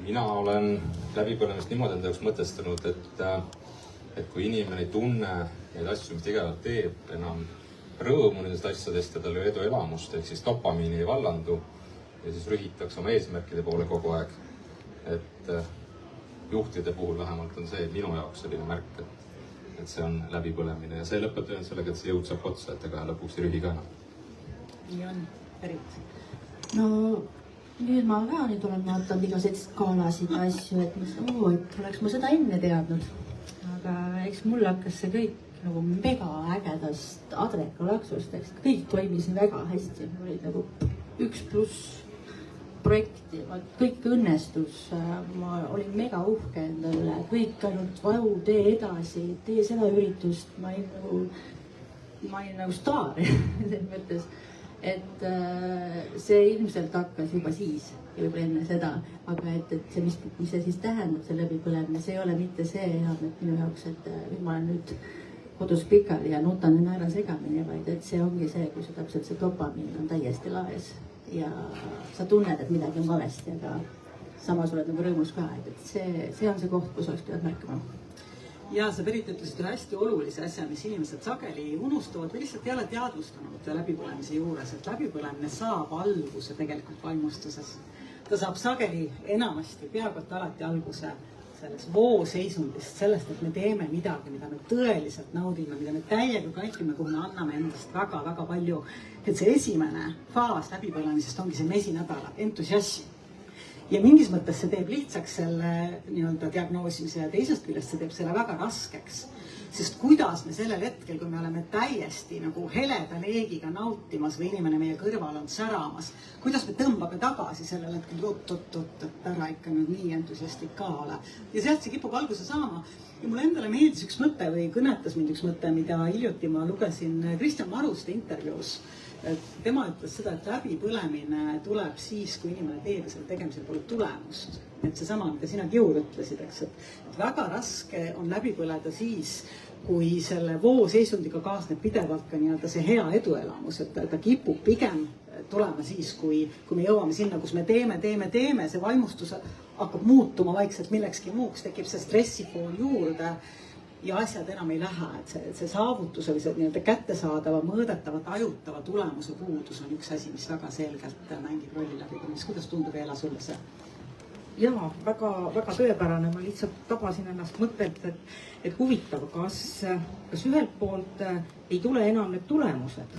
mina olen läbipõlemist niimoodi enda jaoks mõtestanud, et kui inimene ei tunne neid asju, mis ta iga päev teeb, enam rõõmu nendest asjadest ja tal ei eduelamust, ehk siis dopamiini ei vallandu ja siis rühitakse oma eesmärkide poole kogu aeg. Et juhtide puhul vähemalt on see minu jaoks selline märk, et see on läbipõlemine ja see lõpeb tõenäoliselt sellega, et see jõud saab otsa, et ega lõpuks ei rühi ka enam. Nii on, Berit. No nüüd ma ka nüüd olen vaatanud igasuguseid skaalasid ja asju, et oleks ma seda enne teadnud. Aga eks mul hakkas see kõik nagu mega ägedast adrekalaksust, eks kõik toimis väga hästi. Oli nagu 1+ projekti, kõik õnnestus, ma olin mega uhke endale, kõik ainult vau, tee edasi, tee seda üritust, ma olin nagu staar selles mõttes, et see ilmselt hakkas juba siis ja võib-olla enne seda, aga et see, mis see siis tähendab, see läbipõlemine, see ei ole mitte see enam, et minu jaoks, et ma olen nüüd kodus pikali ja nutan ja naeran segamini, vaid et see ongi see, kui see täpselt see dopamiin on täiesti laes ja sa tunned, et midagi on valesti, aga samas oled nagu rõõmus ka, et see on see koht, kus oleks pidanud märkama. Ja sa Berit ütlesid ühe hästi olulise asja, mis inimesed sageli unustavad või lihtsalt ei ole teadvustanud läbipõlemise juures, et läbipõlemine saab alguse tegelikult vaimustuses. Ta saab sageli enamasti, peaaegu alati alguse selles vooseisundist, sellest, et me teeme midagi, mida me tõeliselt naudime, mida me täiega kaipime, kuhu me anname endast väga-väga palju. Et see esimene faas läbipõlemisest ongi see mesinädala entusiasm. Ja mingis mõttes see teeb lihtsaks selle nii-öelda diagnoosimise ja teisest küljest see teeb selle väga raskeks. Sest kuidas me sellel hetkel, kui me oleme täiesti nagu heleda leegiga nautimas või inimene meie kõrval on säramas, kuidas me tõmbame tagasi sellel hetkel, et ära ikka nüüd nii entusiastlik ka ole. Ja sealt see kipub alguse saama. Ja mulle endale meeldis üks mõte või kõnetas mind üks mõte, mida hiljuti ma lugesin Kristjan Maruste intervjuus. Tema ütles seda, et läbipõlemine tuleb siis, kui inimene teeb ja selle tegemisel pole tulemust. Et see sama, mida sina Kiur ütlesid, eks, et väga raske on läbipõleda siis, kui selle vooseisundiga kaasneb pidevalt ka nii-öelda see hea eduelamus, et ta kipub pigem tulema siis, kui me jõuame sinna, kus me teeme, see vaimustus hakkab muutuma vaikselt millekski muuks, tekib see stressifoon juurde ja asjad enam ei lähe, et see saavutus või see nii-öelda kättesaadava, mõõdetava, tajutava tulemuse puudus on üks asi, mis väga selgelt mängib rolli läbipõlemisel. Kuidas tundub Eela sulle see? Jaa, väga tõepärane. Ma lihtsalt tabasin ennast mõttelt, et huvitav, kas ühelt poolt ei tule enam need tulemused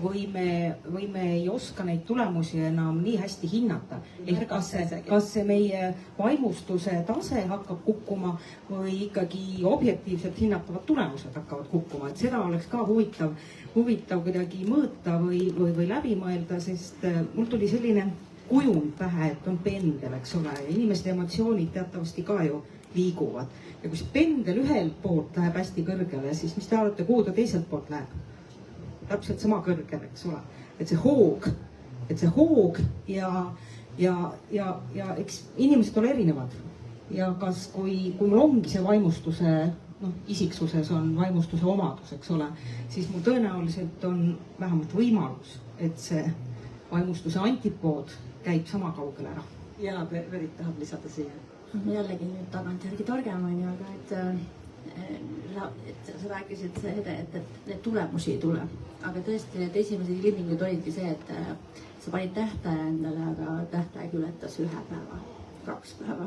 või me ei oska neid tulemusi enam nii hästi hinnata. Kas see meie vaimustuse tase hakkab kukkuma või ikkagi objektiivselt hinnatavad tulemused hakkavad kukkuma. Et seda oleks ka huvitav kuidagi mõõta või läbi mõelda, sest mul tuli selline kujund pähe, et on pendel, eks ole, ja inimeste emotsioonid teatavasti ka ju liiguvad. Ja kui see pendel ühelt poolt läheb hästi kõrgele, siis mis te arvate, kuhu ta teiselt poolt läheb? Täpselt sama kõrgele, eks ole. Et see hoog ja eks inimesed ole erinevad. Ja kas, kui mul ongi see vaimustuse, isiksuses on vaimustuse omadus, eks ole, siis mul tõenäoliselt on vähemalt võimalus, et see vaimustuse antipood käib sama kaugele ära. Ja Berit tahab lisada siia. Jällegi nüüd tagantjärgi targem on ju, aga et sa rääkisid, et need tulemusi ei tule. Aga tõesti, need esimesed ilmingud olidki see, et sa panid tähtaja endale, aga tähtaeg ületas 1 päeva, 2 päeva.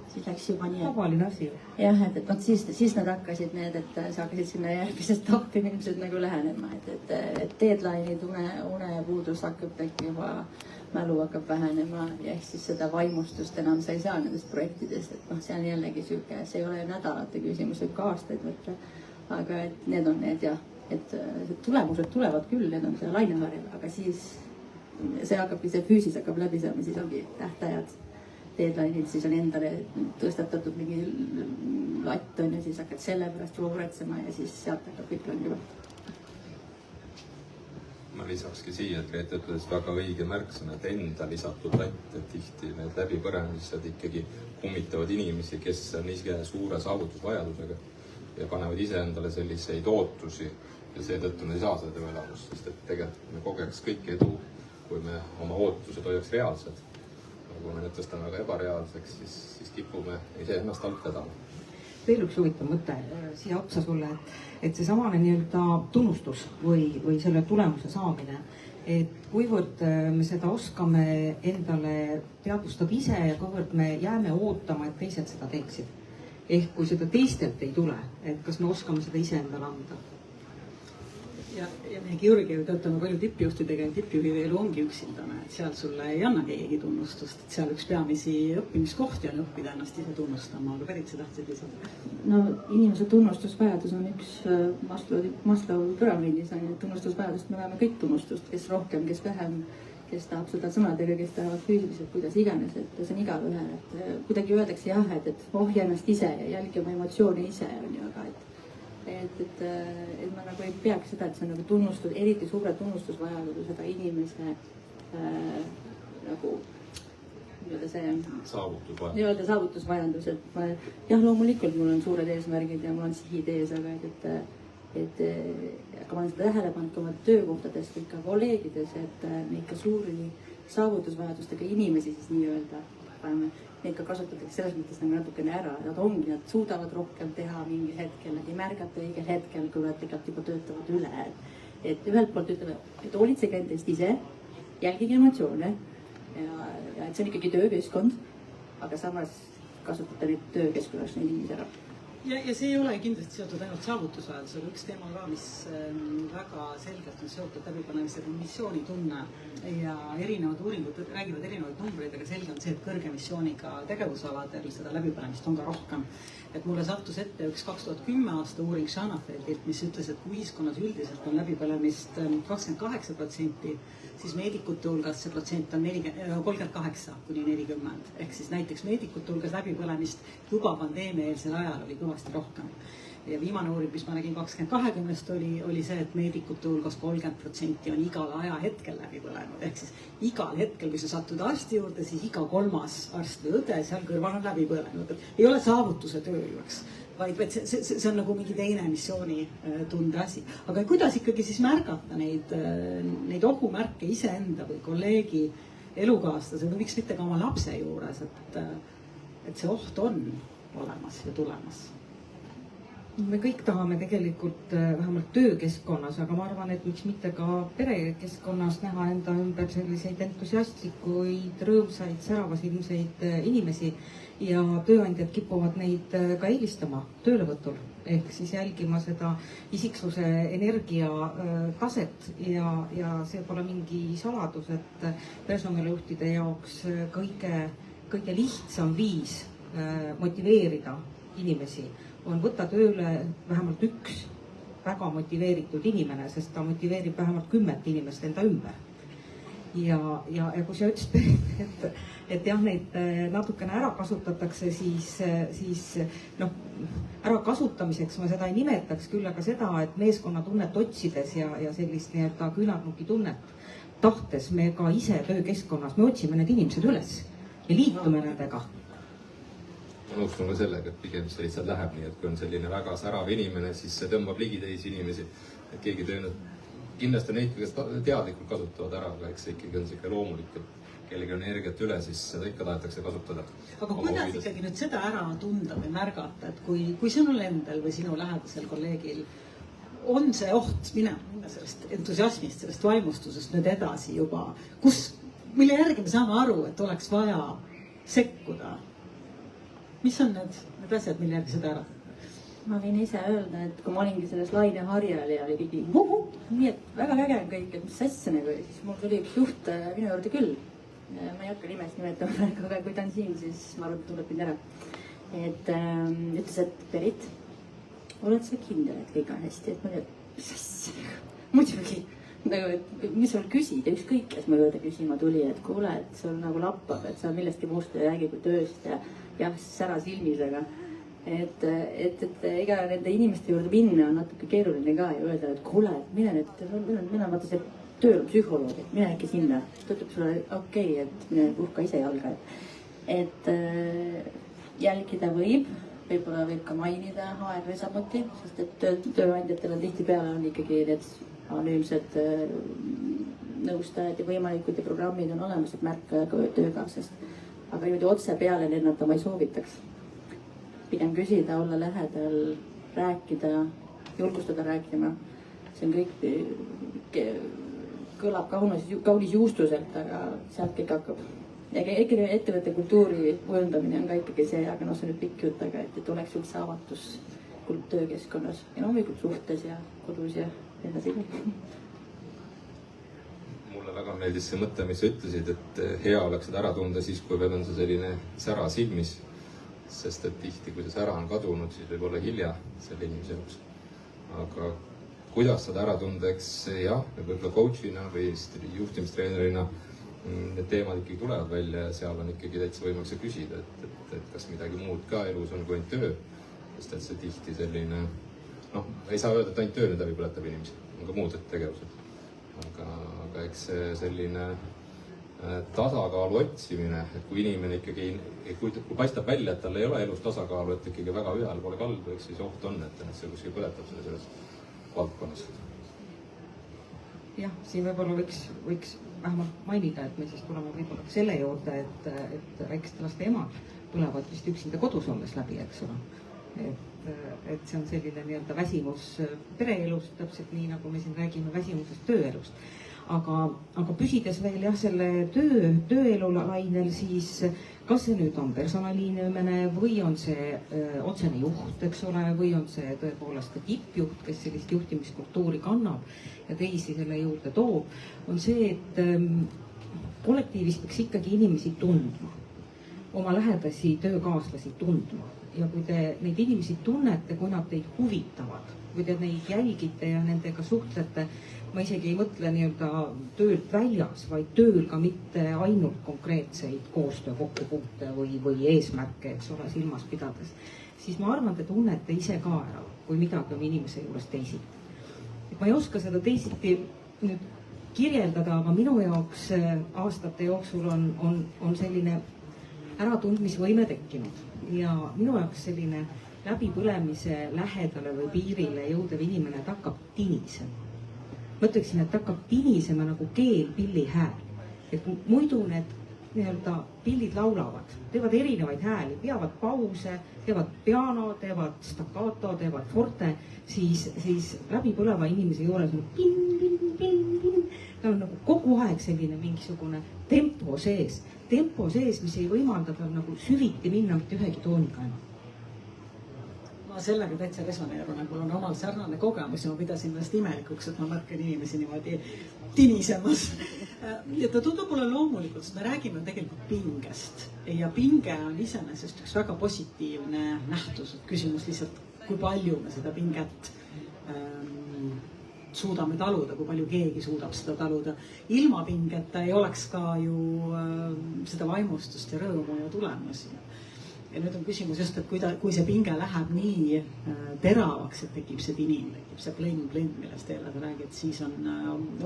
Siis läks juba nii, tavaline asi. Jah, et siis nad hakkasid et sa hakkasid sinna järgmisest etappi ilmselt nagu lähenema, et deadline'id, unepuudus hakkab tekkima, mälu hakkab vähenema ja ehk siis seda vaimustust enam sa ei saa nendest projektidest, et see on jällegi siuke, see ei ole nädalate küsimus, võib ka aastaid võtta, aga et need on need jah, et tulemused tulevad küll, need on see laineharjal, aga siis see hakkabki, see füüsis hakkab läbi saama, siis ongi tähtajad, deadline'id, siis on endale tõstatatud mingi latt on ja siis hakkad selle pärast juba muretsema ja siis sealt hakkab kõik langima. Ma lisakski siia, et Reet ütles väga õige märksõna, et enda lisatud latt, et tihti need läbipõlemised ikkagi kummitavad inimesi, kes on ise suure saavutusvajadusega ja panevad ise endale selliseid ootusi ja seetõttu nad ei saa seda tööelamust, sest et tegelikult me kogeks kõik edu, kui me oma ootused hoiaks reaalsed. kui me need tõstame väga ebareaalseks, siis kipume iseennast alt vedama. Veel üks huvitav mõte siia otsa sulle, et seesamane nii-öelda tunnustus või selle tulemuse saamine, et kuivõrd me seda oskame endale teadvustab ise ja kuivõrd me jääme ootama, et teised seda teeksid. Ehk kui seda teistelt ei tule, et kas me oskame seda ise endale anda. Ja meie Georgiev töötame palju tippjuhtidega ja tippjuhi elu ongi üksildane, et seal sulle ei anna keegi tunnustust, et seal üks peamisi õppimiskohti on õppida ennast ise tunnustama, aga Berit, sa tahtsid lisada? No inimese tunnustusvajadus on üks Maslowi püramiidis, tunnustusvajadust, me vajame kõik tunnustust, kes rohkem, kes vähem, kes tahab seda sõnadega, kes tahavad füüsiliselt, kuidas iganes, et see on igaühel, et kuidagi öeldakse jah, et ohja ennast ise ja jälgi oma emotsioone ise on ju, aga et ma nagu ei peaks seda, et see on nagu tunnustus, eriti suure tunnustusvajadusega inimese nagu nii-öelda see saavutusvajadus, et ma jah, loomulikult mul on suured eesmärgid ja mul on sihid ees, aga aga ma olen seda tähele pannud ka oma töökohtades või ka kolleegides, et neid ka suuri saavutusvajadustega inimesi siis nii-öelda neid ka kasutatakse selles mõttes nagu natukene ära, nad nad suudavad rohkem teha mingil hetkel, nad ei märgata õigel hetkel, kui nad tegelikult juba töötavad üle. Et ühelt poolt ütleme, et hoolitsege endast ise, jälgige emotsioone ja et see on ikkagi töökeskkond, aga samas kasutate neid töökeskkonnas neid inimesi ära. Ja see ei ole kindlasti seotud ainult saavutusvajadusega, üks teema ka, mis väga selgelt on seotud läbipõlemisega, missioonitunne ja erinevad uuringud räägivad erinevaid numbreid, aga selge on see, et kõrge missiooniga tegevusaladel seda läbipõlemist on ka rohkem. Et mulle sattus ette üks 2010 aasta uuring Shanafeldilt, mis ütles, et kui ühiskonnas üldiselt on läbipõlemist 28%, siis meedikute hulgas see protsent on 38 kuni 40. Ehk siis näiteks meedikute hulgas läbipõlemist juba pandeemiaeelsel ajal oli kõvasti rohkem. Ja viimane uuring, mis ma nägin 2020 oli see, et meedikute hulgas 30% on igal ajahetkel läbi põlenud. Ehk siis igal hetkel, kui sa satud arsti juurde, siis iga kolmas arst või õde seal kõrval on läbi põlenud. Ei ole saavutuse töö juures, vaid see on nagu mingi teine missioonitunde asi. Aga kuidas ikkagi siis märgata neid ohumärke iseenda või kolleegi elukaaslase või miks mitte ka oma lapse juures, et see oht on olemas ja tulemas? Me kõik tahame tegelikult vähemalt töökeskkonnas, aga ma arvan, et miks mitte ka perekeskkonnas näha enda ümber selliseid entusiastlikuid, rõõmsaid, säravasilmseid inimesi ja tööandjad kipuvad neid ka eelistama töölevõtul. Ehk siis jälgima seda isiksuse energia taset ja see pole mingi saladus, et personalijuhtide jaoks kõige lihtsam viis motiveerida inimesi on võtta tööle vähemalt üks väga motiveeritud inimene, sest ta motiveerib vähemalt 10 inimest enda ümber. Ja kui sa ütlesid, et jah, neid natukene ära kasutatakse, siis ära kasutamiseks ma seda ei nimetaks, küll aga seda, et meeskonnatunnet otsides ja sellist nii-öelda küünarnuki tunnet tahtes me ka ise töökeskkonnas, me otsime need inimesed üles ja liitume nendega. Ma nõustun ka sellega, et pigem see lihtsalt läheb nii, et kui on selline väga särav inimene, siis see tõmbab ligi teisi inimesi. Et keegi töönud, kindlasti on neid, kes teadlikult kasutavad ära, aga eks see ikkagi on siuke loomulik, et kellegi on energiat üle, siis seda ikka tahetakse kasutada. Aga kuidas ikkagi nüüd seda ära tunda või märgata, et kui sinul endal või sinu lähedasel kolleegil on see oht minna sellest entusiasmist, sellest vaimustusest nüüd edasi juba, mille järgi me saame aru, et oleks vaja sekkuda? Mis on need asjad, mille järgi seda ära? Ma võin ise öelda, et kui ma olingi selles laineharjal ja oli kõigi nii, et väga äge on kõik, et mis asja nagu, siis mul tuli üks juht minu juurde küll. Ma ei hakka nimest nimetama, aga kui ta on siin, siis ma arvan, et tuleb mind ära. Et ütles, et Berit, oled sa kindel, et kõik on hästi, et ma tead, mis asja, muidugi. Mis sul küsid ja ükskõik, kes mu juurde küsima tuli, et kuule, et sul nagu lappab, et sa millestki muust ei räägi kui tööst ja jah, sära silmisega. Et ega nende inimeste juurde minna on natuke keeruline ka ja öelda, et kuule, et mine vaata see tööl psühholoog, et mine äkki sinna. Ta ütleb sulle, okei, et mine puhka ise jalga. Et jälgida võib-olla võib ka mainida HR-i samuti, sest et tööandjatel on tihtipeale on ikkagi need anonüümsed nõustajad ja võimalikud ja programmid on olemas, et märka töökaaslast. aga niimoodi otse peale lennata ma ei soovitaks. Pigem küsida, olla lähedal, rääkida, julgustada rääkima. See on kõik, kõlab kaunis juustuselt, aga sealt kõik hakkab. Ikkagi ettevõtte kultuuri kujundamine on ka ikkagi see, aga see on nüüd pikk jutt, aga et oleks üldse avatus töökeskkonnas ja loomulikult suhtes ja kodus ja edasi. Mulle väga meeldis see mõte, mis sa ütlesid, et hea oleks seda ära tunda siis, kui veel on see selline sära silmis. Sest et tihti, kui see sära on kadunud, siis võib olla hilja selle inimese jaoks. Aga kuidas seda ära tunda, eks jah, võib-olla coach'ina või juhtimistreenerina need teemad ikkagi tulevad välja ja seal on ikkagi täitsa võimalik küsida, et kas midagi muud ka elus on kui ainult töö. Sest et see tihti selline, ei saa öelda, et ainult töö nüüd läbi põletab inimesi, on ka muud tegevused. Aga eks see selline tasakaalu otsimine, et kui inimene ikkagi, kui paistab välja, et tal ei ole elus tasakaalu, et ikkagi väga ühel poole kaldu, eks siis oht on, et see kuskil põletab selles valdkonnas. Jah, siin võib-olla võiks vähemalt mainida, et me siis tuleme võib-olla selle juurde, et väikeste laste emad põlevad vist üksinda kodus olles läbi, eks ole. Et see on selline nii-öelda väsimus pereelust, täpselt nii, nagu me siin räägime väsimusest tööelust. Aga püsides veel jah, selle tööelu lainel, siis kas see nüüd on personaliinimene või on see otsene juht, eks ole, või on see tõepoolest ka tippjuht, kes sellist juhtimiskultuuri kannab ja teisi selle juurde toob, on see, et kollektiivis peaks ikkagi inimesi tundma, oma lähedasi töökaaslasi tundma. Ja kui te neid inimesi tunnete, kui nad teid huvitavad, kui te neid jälgite ja nendega suhtlete, ma isegi ei mõtle nii-öelda töölt väljas, vaid tööl ka mitte ainult konkreetseid koostöö kokkupunkte või eesmärke, eks ole, silmas pidades, siis ma arvan, te tunnete ise ka ära, kui midagi on inimese juures teisiti. Ma ei oska seda teisiti nüüd kirjeldada, aga minu jaoks aastate jooksul on selline äratundmisvõime tekkinud ja minu jaoks selline läbipõlemise lähedale või piirile jõudev inimene, ta hakkab tinisema. Ma ütleksin, et ta hakkab tinisema nagu keelpilli hääl. Et muidu need nii-öelda pillid laulavad, teevad erinevaid hääli, peavad pause, teevad piano, teevad staccato, teevad forte, siis läbipõleva inimese juures on pin. Ta on nagu kogu aeg selline mingisugune tempo sees, mis ei võimalda tal nagu süviti minna mitte ühegi tooniga enam. Ma sellega täitsa resoneerun, et mul on omal sarnane kogemus ja ma pidasin ennast imelikuks, et ma märkan inimesi niimoodi tinisemas. Ja ta tundub mulle loomulikult, sest me räägime tegelikult pingest ja pinge on iseenesest üks väga positiivne nähtus, et küsimus lihtsalt, kui palju me seda pinget suudame taluda, kui palju keegi suudab seda taluda. Ilma pingeta ei oleks ka ju seda vaimustust ja rõõmu ja tulemusi. Ja nüüd on küsimus just, et kui see pinge läheb nii teravaks, et tekib see tinim, tekib see blend, millest Eela räägid, siis on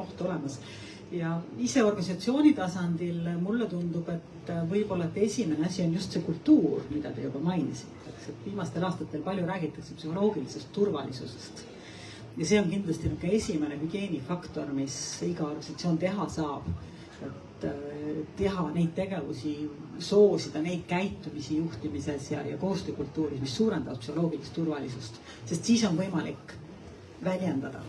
oht olemas. Ja ise organisatsiooni tasandil mulle tundub, et võib-olla esimene asi on just see kultuur, mida te juba mainisite. Viimastel aastatel palju räägitakse psühholoogilisest turvalisusest. Ja see on kindlasti esimene hügieenifaktor, mis iga organisatsioon teha saab. Teha neid tegevusi, soosida neid käitumisi juhtimises ja koostöökultuuris, mis suurendavad psühholoogilist turvalisust, sest siis on võimalik väljendada.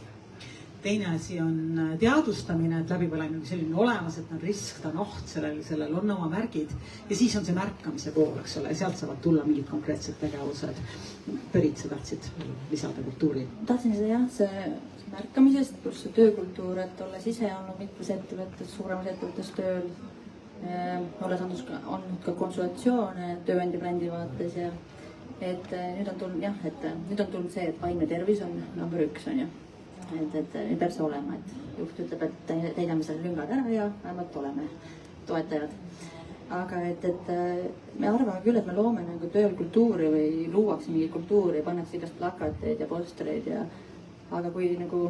Teine asi on teadvustamine, et läbipõlemine on selline olemas, et on risk, ta on oht, sellel on oma märgid ja siis on see märkamise pool, eks ole, sealt saavad tulla mingid konkreetsed tegevused. Põrid, sa tahtsid lisada kultuuri? Tahtsin seda jah, see märkamisest, pluss see töökultuur, et olles ise olnud mitmes ettevõttes, suuremas ettevõttes tööl, olles olnud ka konsultatsioone tööandja brändi vaates ja et nüüd on tulnud see, et vaimne tervis on number 1, on ju. Et nüüd peab see olema, et juht ütleb, et täidame selle lüngad ära ja vähemalt oleme toetajad. Aga et me arvame küll, et me loome nagu tööl kultuuri või luuakse mingi kultuuri ja pannakse igast plakateid ja postereid aga kui nagu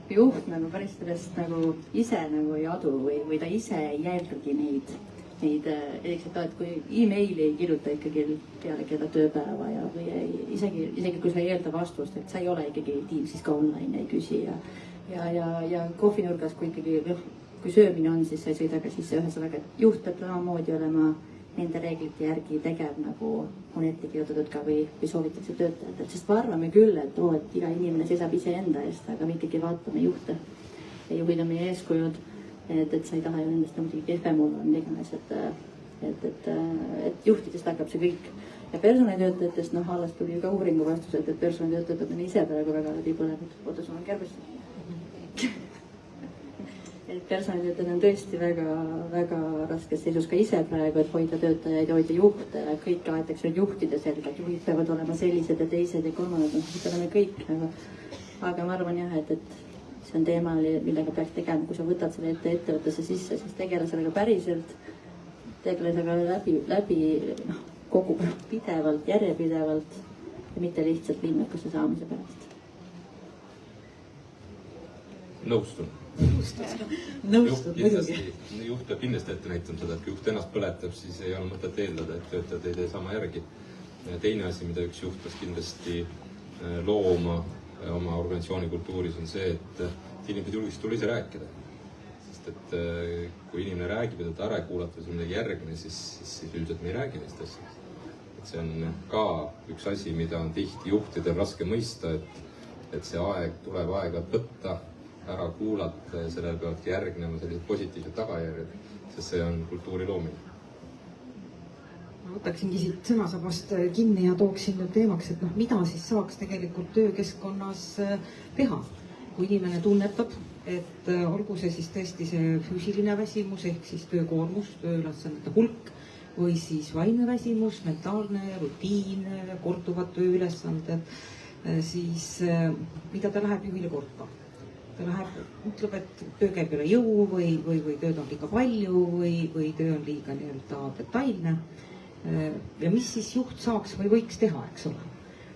juht nagu päris sellest nagu ise nagu ei adu või ta ise ei jälgi neid, et kui emaili ei kirjuta ikkagi peale keda tööpäeva ja või isegi kui sa ei eelda vastust, et sa ei ole ikkagi Teamsis ka online, ei küsi ja kohvinurgas, kui söömine on, siis sa ei sõida ka sisse, ühesõnaga, et juht peab samamoodi olema nende reeglite järgi tegev, nagu on ette kirjutatud ka või soovitakse töötajatelt, sest me arvame küll, et et iga inimene seisab iseenda eest, aga me ikkagi vaatame juhte ja juhid on meie eeskujud, et sa ei taha ju nendest muidugi kehvem olla, mida iganes, et juhtidest hakkab see kõik. Ja personalitöötajatest, alles tuli ju ka uuringu vastused, et personalitöötajad on ise praegu väga läbi põlenud. Oota, sul on kärbest. Et personalitöötajad on tõesti väga raskes seisus ka ise praegu, et hoida töötajaid, hoida juhte, kõik aetakse juhtide selga, et juhid peavad olema sellised ja teised ja kolmandad, seda oleme kõik. Aga ma arvan jah, et see on teema, millega peaks tegema, kui sa võtad selle ettevõttesse sisse, siis tegele sellega päriselt, tegele sellega läbi kogu pidevalt, järjepidevalt ja mitte lihtsalt linnakusse saamise pärast. Nõustun. Nõustud muidugi. Juht peab kindlasti ette näitama seda, et kui juht ennast põletab, siis ei ole mõtet eeldada, et töötajad ei tee sama järgi. Teine asi, mida üks juht peaks kindlasti looma oma organisatsiooni kultuuris, on see, et inimesed julgeks tulla ise rääkida. Sest et kui inimene räägib ja ta ära kuulata või midagi järgne, siis üldiselt me ei räägi neist asjadest. See on ka üks asi, mida on tihti juhtidel raske mõista, et see tuleb aega võtta, ära kuulata ja sellele peavadki järgnema sellised positiivsed tagajärjed, sest see on kultuuri loomine. Ma võtaksingi siit sõnasabast kinni ja tooksin nüüd teemaks, et mida siis saaks tegelikult töökeskkonnas teha. Kui inimene tunnetab, et olgu see siis tõesti see füüsiline väsimus ehk siis töökoormus, tööülesannete hulk või siis vaimne väsimus, mentaalne rutiin, korduvad tööülesanded, siis mida ta läheb juhile korda. Ta ütleb, et töö käib üle jõu või tööd on liiga palju või töö on liiga detailne. Ja mis siis juht saaks või võiks teha, eks ole.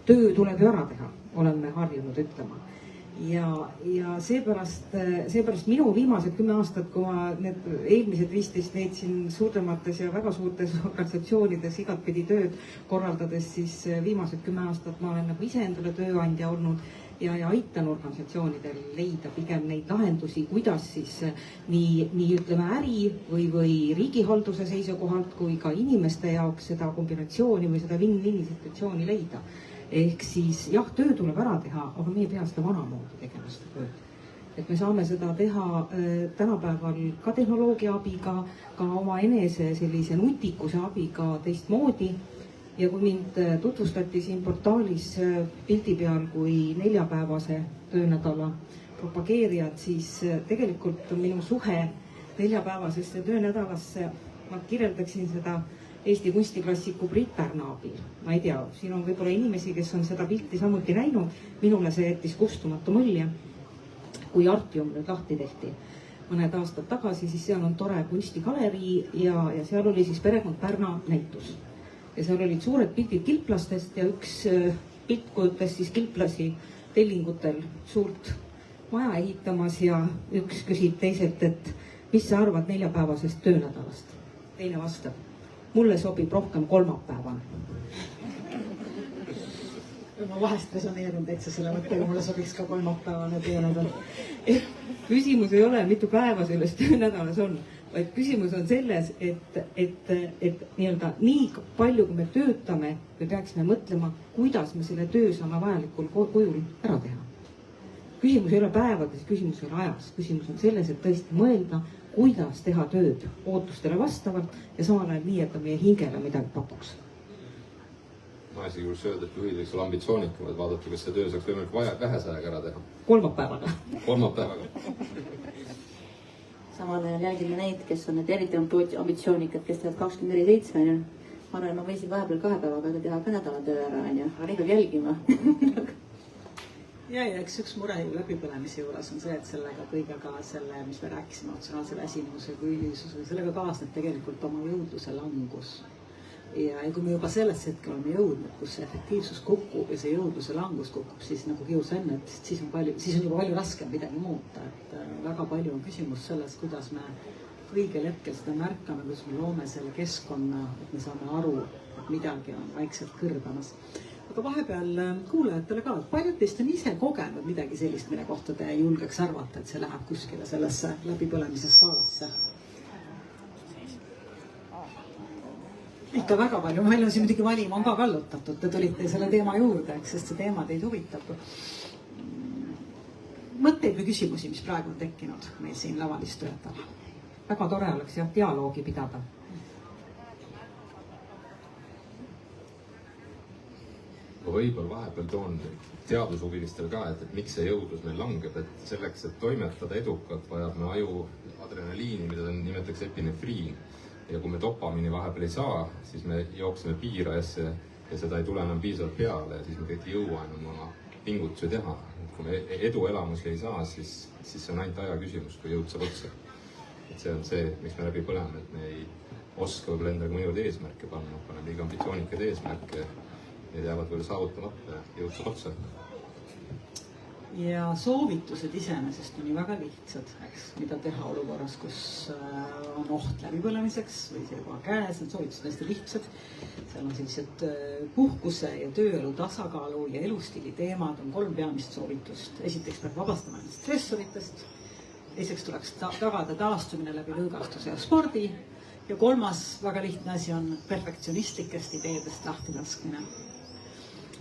Töö tuleb ju ära teha, oleme harjunud ütlema. Ja seepärast minu viimased 10 aastat, kui ma need eelmised 15 leidsin suuremates ja väga suurtes organisatsioonides igatpidi tööd korraldades, siis viimased 10 aastat ma olen nagu ise endale tööandja olnud ja aitan organisatsioonidel leida pigem neid lahendusi, kuidas siis nii ütleme äri või riigihalduse seisukohalt kui ka inimeste jaoks seda kombinatsiooni või seda win-win'i situatsiooni leida. Ehk siis jah, töö tuleb ära teha, aga me ei pea seda vanamoodi tegema seda tööd. Et me saame seda teha tänapäeval ka tehnoloogia abiga, ka oma enese sellise nutikuse abiga teistmoodi. Ja kui mind tutvustati siin portaalis pildi peal kui 4-päevase töönädala propageerijad, siis tegelikult minu suhe 4-päevasesse töönädalasse, ma kirjeldaksin seda Eesti kunstiklassiku Priit Pärna abil. Ma ei tea, siin on võib-olla inimesi, kes on seda pilti samuti näinud. Minule see jättis kustumatu mulje, kui Artium nüüd lahti tehti mõned aastad tagasi, siis seal on tore kunstigalerii ja seal oli siis perekond Pärna näitus. Ja seal olid suured pildid kilplastest ja üks pilt kujutas siis kilplasi tellingutel suurt maja ehitamas ja üks küsib teiselt, et mis sa arvad 4-päevasest töönädalast? Teine vastab, mulle sobib rohkem kolmapäevane. Ma vahest resoneerun täitsa selle mõttega, mulle sobiks ka kolmapäevane töönädal. Küsimus ei ole, mitu päeva selles töönädalas on, vaid küsimus on selles, et nii palju, kui me töötame, me peaksime mõtlema, kuidas me selle töö saame vajalikul kujul ära teha. Küsimus ei ole päevades, küsimus ei ole ajas, küsimus on selles, et tõesti mõelda, kuidas teha tööd ootustele vastavalt ja samal ajal nii, et meie hingele midagi pakuks. Ma isegi võiks öelda, et juhid võiks olla ambitsioonikamad, vaadata, kas see töö saaks võimalik vähese ajaga ära teha. Kolmapäevaga. Samal ajal jälgime neid, kes on need eriti ambitsioonikad, kes teevad 24/7. Ma arvan, ma võisin vahepeal 2 päevaga teha ka nädalatöö ära, aga neid peab jälgima. Ja eks üks mure ju läbipõlemise juures on see, et sellega kõigega selle, mis me rääkisime, emotsionaalse väsimuse kui ülisusega, sellega kaasneb tegelikult oma jõudluse langus. Ja kui me juba sellest hetkel oleme jõudnud, kus see efektiivsus kukub ja see jõudluse langus kukub, siis nagu Kius enne, et siis on juba palju raskem midagi muuta. Et väga palju on küsimus selles, kuidas me õigel hetkel seda märkame, kuidas me loome selle keskkonna, et me saame aru, et midagi on vaikselt kõrbemas. Aga vahepeal kuulajatele ka, et paljud teist on ise kogenud midagi sellist, mille kohta te julgeks arvata, et see läheb kuskile sellesse läbipõlemise skaalasse. ikka väga palju, meil on siin muidugi valim on ka kallutatud, te tulite selle teema juurde, sest see teema teid huvitab. Mõtteid või küsimusi, mis praegu on tekkinud meil siin lavalistujatel? Väga tore oleks jah dialoogi pidada. Võib-olla vahepeal toon teadushuvilistel ka, et miks see jõudlus meil langeb, et selleks, et toimetada edukalt, vajab me aju adrenaliini, mida nimetatakse epinefriin. Ja kui me dopamiini vahepeal ei saa, siis me jookseme piirajasse ja seda ei tule enam piisavalt peale ja siis me kõik ei jõua enam oma pingutusi teha. Kui me eduelamusi ei saa, siis see on ainult aja küsimus, kui jõud saab otsa. Et see on see, miks me läbi põleme, et me ei oska võib-olla endaga mõjuvad eesmärke panna, paneme liiga ambitsioonikaid eesmärke, need jäävad veel saavutamata ja jõud saab otsa. Ja soovitused iseenesest on ju väga lihtsad, eks, mida teha olukorras, kus on oht läbipõlemiseks või see juba käes, need soovitused on hästi lihtsad. Seal on sellised puhkuse ja tööelu tasakaalu ja elustiili teemad on 3 peamist soovitust. Esiteks peab vabastama ennast stressoritest, teiseks tuleks tagada taastumine läbi lõõgastuse ja spordi ja 3. väga lihtne asi on perfektsionistlikest ideedest lahti laskmine.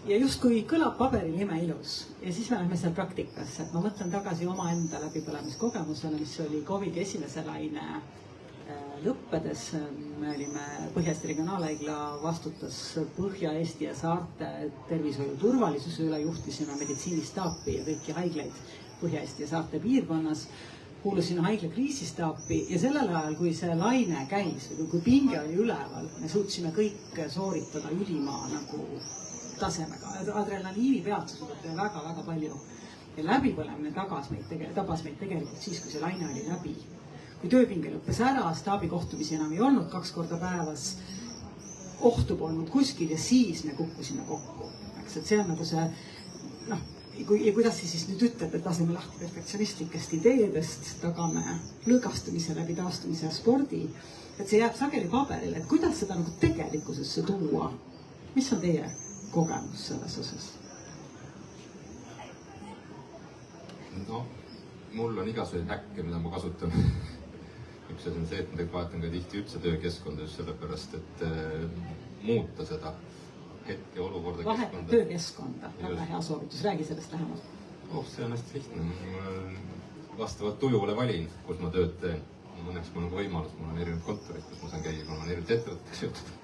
Ja justkui kõlab paberil imeilus ja siis me lähme seal praktikasse, et ma mõtlen tagasi omaenda läbipõlemiskogemusele, mis oli COVID-i esimese laine lõppedes. Me olime Põhja-Eesti Regionaalhaigla vastutas Põhja-Eesti ja saarte tervishoiu turvalisuse üle, juhtisime meditsiinistaapi ja kõiki haiglaid Põhja-Eesti ja saarte piirkonnas. Kuulusin haigla kriisistaapi ja sellel ajal, kui see laine käis või kui pinge oli üleval, me suutsime kõik sooritada ülima nagu tasemega. Adrenaliini peatsused oli väga-väga palju. Ja läbipõlemine tabas meid tegelikult siis, kui see laine oli läbi. Kui tööpinge lõppes ära, staabikohtumisi enam ei olnud 2 korda päevas, ohtu polnud kuskil ja siis me kukkusime kokku. Et see on nagu see, ja kuidas siis nüüd ütled, et laseme lahti perfektsionistlikest ideedest, tagame lõõgastumise läbi taastumise ja spordi, et see jääb sageli paberile, et kuidas seda nagu tegelikkusesse tuua? Mis on teie kogemus selles osas? No, mul on igasuguseid häkke, mida ma kasutan. Üks asi on see, et ma vaatan ka tihti üldse töökeskkonda just sellepärast, et muuta seda hetke olukorda keskkonda. Vahetab töökeskkonda, väga hea soovitus, räägi sellest lähemalt. See on hästi lihtne. Ma vastavalt tujule valin, kus ma tööd teen. Õnneks mul on võimalus, mul on erinevad kontorid, kus ma saan käia, mul on erinevad ettevõtted jutud.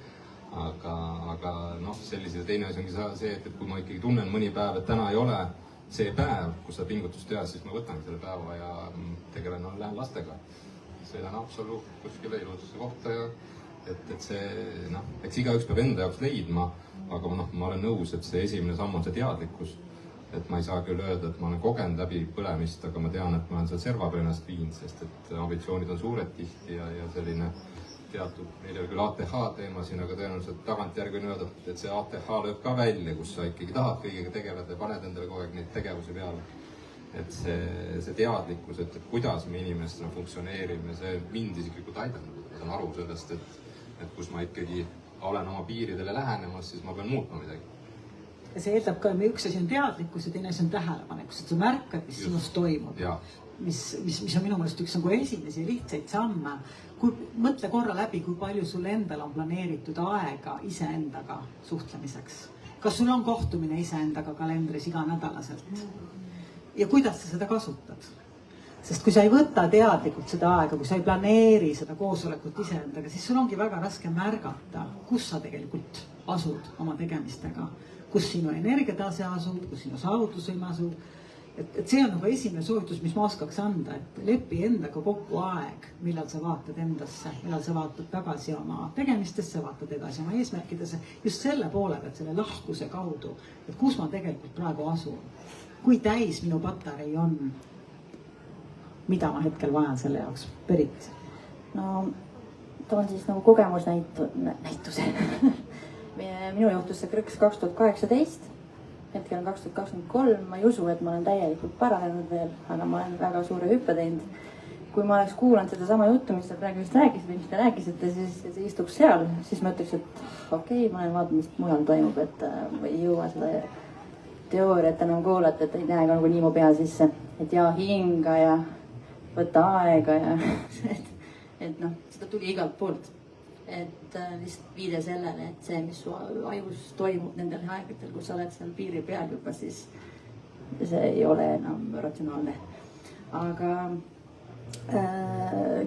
Aga sellise teine asi ongi see, et kui ma ikkagi tunnen mõni päev, et täna ei ole see päev, kus sa pingutust teha, siis ma võtan selle päeva ja tegelen, lähen lastega. Sõidan Haapsallu kuskile iludusse kohta ja et see, eks igaüks peab enda jaoks leidma, aga ma olen nõus, et see esimene samm on see teadlikkus. Et ma ei saa küll öelda, et ma olen kogenud läbi põlemist, aga ma tean, et ma olen seal serva peal ennast viinud, sest et ambitsioonid on suured tihti ja selline teatud, meil ei ole küll ATH teema siin, aga tõenäoliselt tagantjärgi on öelda, et see ATH lööb ka välja, kus sa ikkagi tahad kõigega tegeleda ja paned endale kogu aeg neid tegevusi peale. Et see teadlikkus, et kuidas me inimestena funktsioneerime, see mind isiklikult aidanud. Ma saan aru sellest, et kus ma ikkagi olen oma piiridele lähenemas, siis ma pean muutma midagi. Ja see eeldab ka, üks asi on teadlikkus ja teine asi on tähelepanekus, et sa märkad, mis sinust toimub. Mis on minu mõelest üks nagu esimesi lihtsaid samme. Mõtle korra läbi, kui palju sul endal on planeeritud aega iseendaga suhtlemiseks. Kas sul on kohtumine iseendaga kalendris iga nädalaselt? Ja kuidas sa seda kasutad? Sest kui sa ei võta teadlikult seda aega, kui sa ei planeeri seda koosolekut iseendaga, siis sul ongi väga raske märgata, kus sa tegelikult asud oma tegemistega, kus sinu energiatase asub, kus sinu saavutusvõime asub. Et see on nagu esimene soovitus, mis ma oskaks anda, et lepi endaga kokku aeg, millal sa vaatad endasse, millal sa vaatad tagasi oma tegemistesse, vaatad edasi oma eesmärkidesse, just selle poole pealt, selle lahkuse kaudu, et kus ma tegelikult praegu asun, kui täis minu patarei on, mida ma hetkel vajan selle jaoks. Berit? No, toon siis nagu kogemusnäituse. Minu juhtus see krõks 2018. Hetkel on 2023, ma ei usu, et ma olen täielikult paranenud veel, aga ma olen väga suure hüppe teinud. Kui ma oleks kuulanud seda sama juttu, mis te praegu just rääkisite või mis te rääkisite, siis istuks seal, siis ma ütleks, et okei, ma olen vaadanud, mis mujal toimub, et ei jõua seda teooriat enam kuulata, et ei näe ka nagu nii mu pea sisse, et hinga ja võtta aega ja et seda tuli igalt poolt. et lihtsalt viide sellele, et see, mis su ajus toimub nendel aegadel, kus sa oled seal piiri peal juba, siis see ei ole enam ratsionaalne. Aga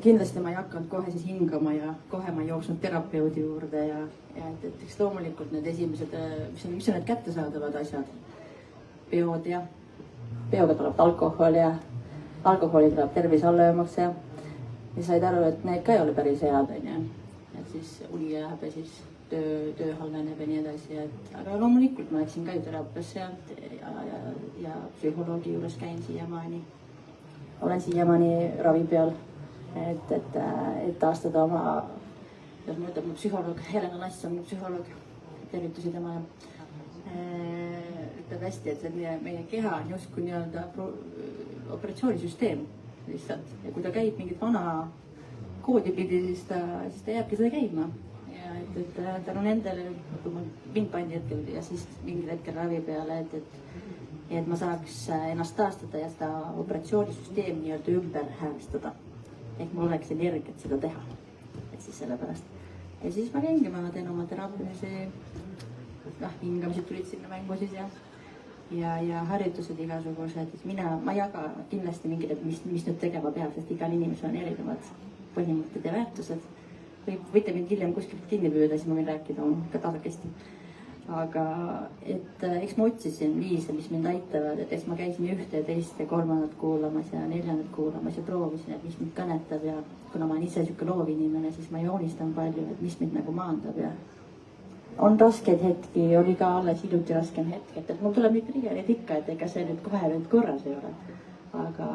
kindlasti ma ei hakanud kohe siis hingama ja kohe ma ei jooksnud terapeudi juurde ja et eks loomulikult need esimesed, mis on need kättesaadavad asjad, peod ja peoga tuleb alkohol ja alkoholi tuleb tervis halvemaks ja said aru, et need ka ei ole päris head, onju. Et siis uni jääb ja siis töö halveneb ja nii edasi, aga loomulikult ma läksin ka ju teraapiasse ja psühholoogi juures käin siiamaani. Olen siiamaani ravi peal, et taastada oma, kuidas ma ütlen, mu psühholoog, Helena Nass on mu psühholoog, tervitusi temale. Ütleb hästi, et meie keha on justkui nii-öelda operatsioonisüsteem lihtsalt. Ja kui ta käib mingit vana koodi pidi, siis ta jääbki seda käima. Ja et tänu nendele, kui mind pandi hetkel ja siis mingil hetkel ravi peale, et ma saaks ennast taastada ja seda operatsioonisüsteemi nii-öelda ümber häälestada. Ehk mul oleks energiat seda teha. Et siis sellepärast. Ja siis ma käingi, ma teen oma teraapilisi hingamised tulid sinna mängu siis ja harjutused igasugused. Ma ei jaga kindlasti mingid, mis nüüd tegema peab, sest igal inimesel on erinevad põhimõtted ja väärtused. Võite mind hiljem kuskilt kinni püüda, siis ma võin rääkida ka tasakesti. Aga eks ma otsisin viise, mis mind aitavad, et eks ma käisin ühte, teist ja kolmandat kuulamas ja neljandat kuulamas ja proovisin, et mis mind kõnetab ja kuna ma olen ise siuke loovinimene, siis ma joonistan palju, et mis mind nagu maandab ja on raskeid hetki, oli ka alles hiljuti raskem hetk, et mul tuleb neid triggerid ikka, et ega see nüüd kohe nüüd korras ei ole. Aga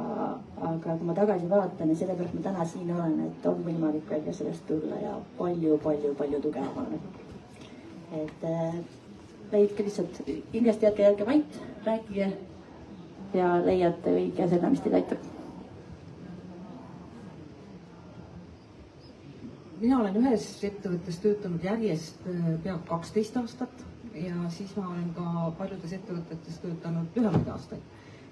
kui ma tagasi vaatan ja sellepärast ma täna siin olen, et on võimalik välja sellest tulla ja palju tugevam. Et leidke lihtsalt, kindlasti jätke vait, rääkige ja leiate õige seda, mis teid aitab. Mina olen ühes ettevõttes töötanud järjest pea 12 aastat ja siis ma olen ka paljudes ettevõtetes töötanud lühemaid aastaid.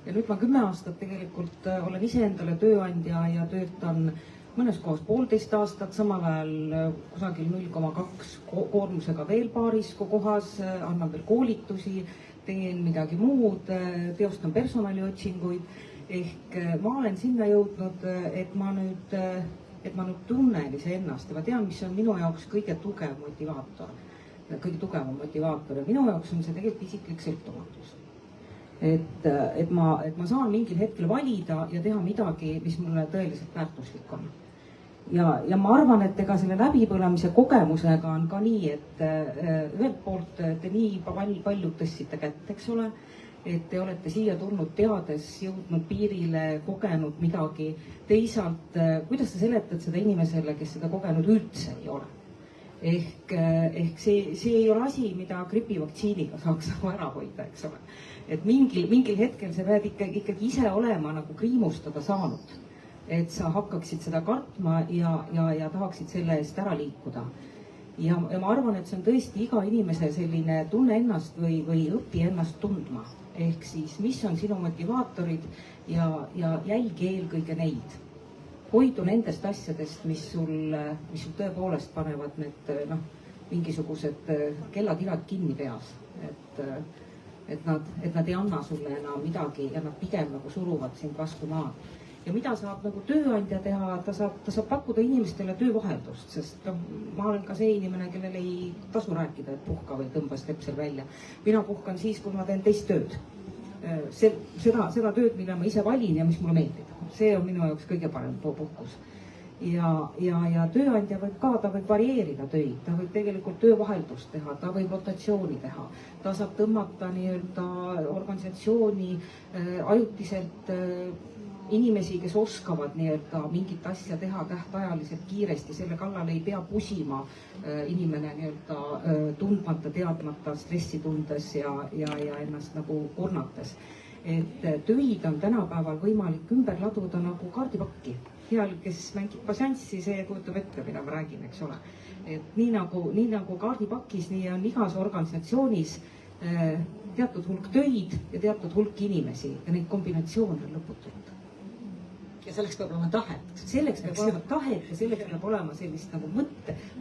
Ja nüüd ma 10 aastat tegelikult olen ise endale tööandja ja töötan mõnes kohas 1,5 aastat, samal ajal kusagil 0,2 koormusega veel paaris kohas, annan veel koolitusi, teen midagi muud, teostan personaliotsinguid. Ehk ma olen sinna jõudnud, et ma nüüd tunnen iseennast ja ma tean, mis on minu jaoks kõige tugevam motivaator ja minu jaoks on see tegelikult isiklik sõltumatus. Et ma saan mingil hetkel valida ja teha midagi, mis mulle tõeliselt väärtuslik on. Ja ma arvan, et ega selle läbipõlemise kogemusega on ka nii, et ühelt poolt te nii palju tõstsite kätt, eks ole, et te olete siia tulnud teades, jõudnud piirile, kogenud midagi. Teisalt, kuidas te seletad seda inimesele, kes seda kogenud üldse ei ole? Ehk see ei ole asi, mida gripivaktsiiniga saaks ära hoida, eks ole. Et mingil hetkel sa pead ikkagi ise olema nagu kriimustada saanud. Et sa hakkaksid seda kartma ja tahaksid selle eest ära liikuda. Ja ma arvan, et see on tõesti iga inimese selline tunne ennast või õpi ennast tundma. Ehk siis, mis on sinu motivaatorid ja jälgi eelkõige neid. Hoidu nendest asjadest, mis sul tõepoolest panevad need mingisugused kellatihad kinni peas. Et nad ei anna sulle enam midagi ja nad pigem nagu suruvad sind vastu maad. Ja mida saab nagu tööandja teha, ta saab pakkuda inimestele töövaheldust, sest ma olen ka see inimene, kellel ei tasu rääkida, et puhka või tõmba stepsel välja. Mina puhkan siis, kui ma teen teist tööd. Seda tööd, mille ma ise valin ja mis mulle meeldib. See on minu jaoks kõige parem puhkus. Ja tööandja võib ka, ta võib varieerida töid, ta võib tegelikult töövaheldust teha, ta võib rotatsiooni teha. Ta saab tõmmata nii-öelda organisatsiooni ajutiselt inimesi, kes oskavad nii-öelda mingit asja teha tähtajaliselt kiiresti, selle kallal ei pea pusima inimene nii-öelda tundmata, teadmata, stressi tundes ja ennast nagu kurnates. Et töid on tänapäeval võimalik ümber laduda nagu kaardipakki. Heal, kes mängib pasjanssi, see kujutab ette, mida ma räägin, eks ole. Et nii nagu kaardipakis, nii on igas organisatsioonis teatud hulk töid ja teatud hulk inimesi ja neid kombinatsioone on lõputult. ja selleks peab olema tahet. Selleks peab olema tahet ja selleks peab olema sellist nagu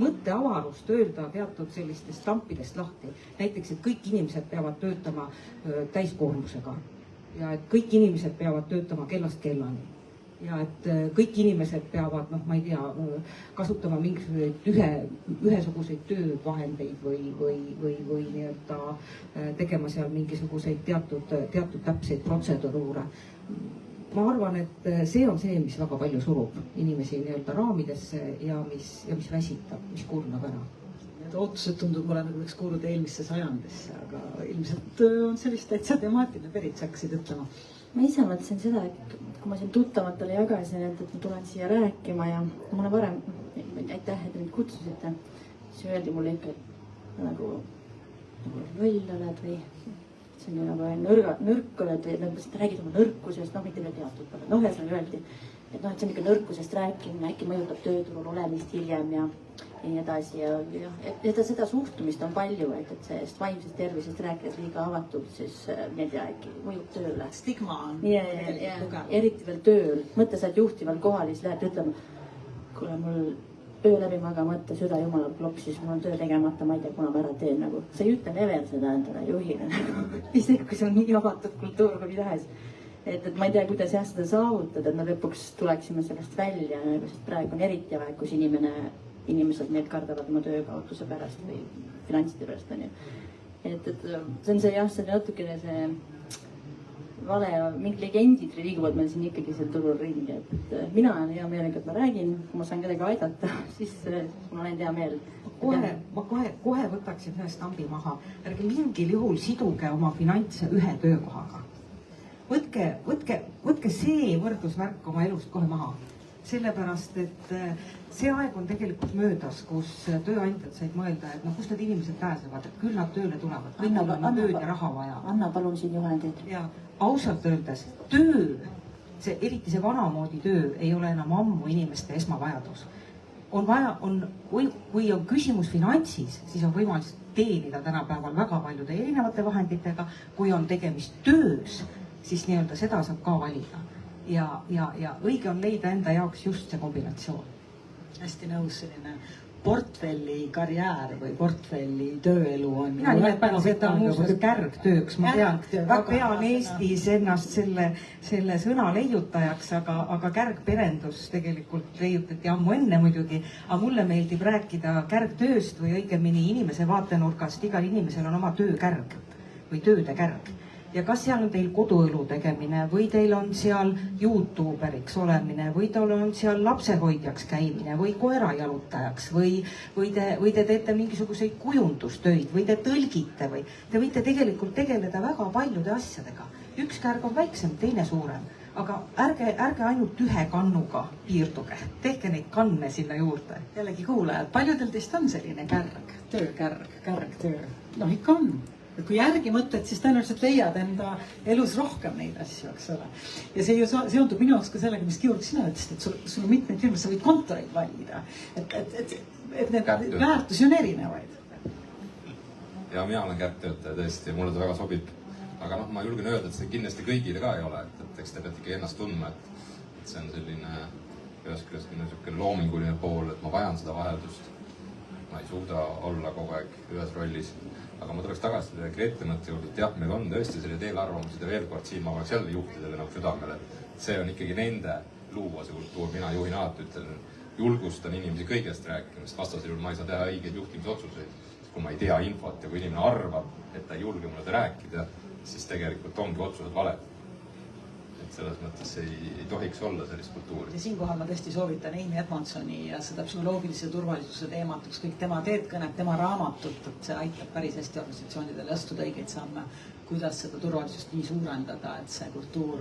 mõtteavarust öelda teatud sellistest tampidest lahti. Näiteks, et kõik inimesed peavad töötama täiskoormusega ja et kõik inimesed peavad töötama kellast kellani. Ja et kõik inimesed peavad, ma ei tea, kasutama mingisuguseid ühesuguseid töövahendeid või nii-öelda tegema seal mingisuguseid teatud täpseid protseduure. Ma arvan, et see on see, mis väga palju surub inimesi nii-öelda raamidesse ja mis väsitab, mis kurnab ära. Need ootused tundub mulle nagu võiks kuuluda eelmisse sajandisse, aga ilmselt on sellist täitsa temaatiline perit, sa hakkasid ütlema. Ma ise mõtlesin seda, et kui ma siin tuttavatele jagasin, et ma tulen siia rääkima ja mulle varem, aitäh, et mind kutsusite, siis öeldi mulle ikka, et nagu loll oled või see on nagu nõrk oled või räägid oma nõrkusest, mitte veel teatud palju. Ühesõnaga öeldi, et see on ikka nõrkusest rääkimine, äkki mõjutab tööturul olemist hiljem ja nii edasi ja seda suhtumist on palju, et sellest vaimsest tervisest rääkides liiga avatult, siis ma ei tea, äkki mõjub tööle. Stigma on tugev. Eriti veel tööl. Mõtle, sa oled juhtival kohal, siis lähed ütlema, kuule, mul öö läbi maga mõtte, süda jumala klopsis, mul on töö tegemata, ma ei tea, kuna ma ära teen nagu. Sa ei ütle never seda endale juhile. Isegi kui see on nii avatud kultuur kui midahes. Et ma ei tea, kuidas seda saavutada, et me lõpuks tuleksime sellest välja, sest praegu on eriti aeg, kus inimesed need kardavad oma töökaotuse pärast või finantside pärast on ju. Et see on see see natukene see vale, mingi legendid liiguvad meil siin ikkagi seal turul ringi, et mina olen hea meelega, et ma räägin, kui ma saan kedagi aidata, siis mul on hea meel. Ma kohe võtaksin ühe stambi maha. Ärge mingil juhul siduge oma finantse ühe töökohaga. Võtke see võrdlusmärk oma elust kohe maha. Sellepärast, et see aeg on tegelikult möödas, kus tööandjad said mõelda, et kus need inimesed pääsevad, et küll nad tööle tulevad, kõik nad on tööd ja raha vaja. Anna palun siin juhendid. Ja ausalt öeldes, töö, eriti see vanamoodi töö ei ole enam ammu inimeste esmavajadus. Kui on küsimus finantsis, siis on võimalik teenida tänapäeval väga paljude erinevate vahenditega. Kui on tegemist töös, siis nii-öelda seda saab ka valida. Ja õige on leida enda jaoks just see kombinatsioon. Hästi nõus, selline portfelli karjäär või portfelli tööelu on. Mina nimetan seda muuseas kärgtööks. Ma pean Eestis ennast selle sõna leiutajaks, aga kärgperendus tegelikult leiutati ammu enne muidugi. Aga mulle meeldib rääkida kärgtööst või õigemini inimese vaatenurgast. Igal inimesel on oma töökärg või tööde kärg. Ja kas seal on teil koduõlu tegemine või teil on seal YouTuberiks olemine või teil on seal lapsehoidjaks käimine või koerajalutajaks või te teete mingisuguseid kujundustöid või te tõlgite või te võite tegelikult tegeleda väga paljude asjadega. Üks kärg on väiksem, teine suurem, aga ärge ainult ühe kannuga piirduge. Tehke neid kanne sinna juurde. Jällegi kuulajad, paljudel teist on selline kärg, töö. Ikka on. Kui järgi mõtled, siis tõenäoliselt leiad enda elus rohkem neid asju, eks ole. Ja see ju seondub minu jaoks ka sellega, mis Georg sina ütlesid, et sul on mitmeid firmas, sa võid kontoreid valida. Et need väärtusi on erinevaid. Ja mina olen kärgtöötaja tõesti, mulle ta väga sobib. Aga ma julgen öelda, et see kindlasti kõigile ka ei ole. Et eks te peate ikka ennast tundma, et see on selline ühest küljest minu loominguline pool, et ma vajan seda vaheldust. Ma ei suuda olla kogu aeg ühes rollis. Aga ma tuleks tagasi selle Grete mõtte juurde, et jah, meil on tõesti sellised eelarvamused ja veel kord siin ma oleks jälle juhtidele nagu südamele, et see on ikkagi nende luua see kultuur. Mina juhin alati, ütlen, julgustan inimesi kõigest rääkima, sest vastasel juhul ma ei saa teha õigeid juhtimisotsuseid. Kui ma ei tea infot ja kui inimene arvab, et ta ei julge mulle rääkida, siis tegelikult ongi otsused valed. Selles mõttes ei tohiks olla sellist kultuuri. Ja siinkohal ma tõesti soovitan Amy Edmondsoni ja seda psühholoogilise turvalisuse teemat, kõik tema teed kõneb, tema raamatut, et see aitab päris hästi organisatsioonidele astuda õigeid samme, kuidas seda turvalisust nii suurendada, et see kultuur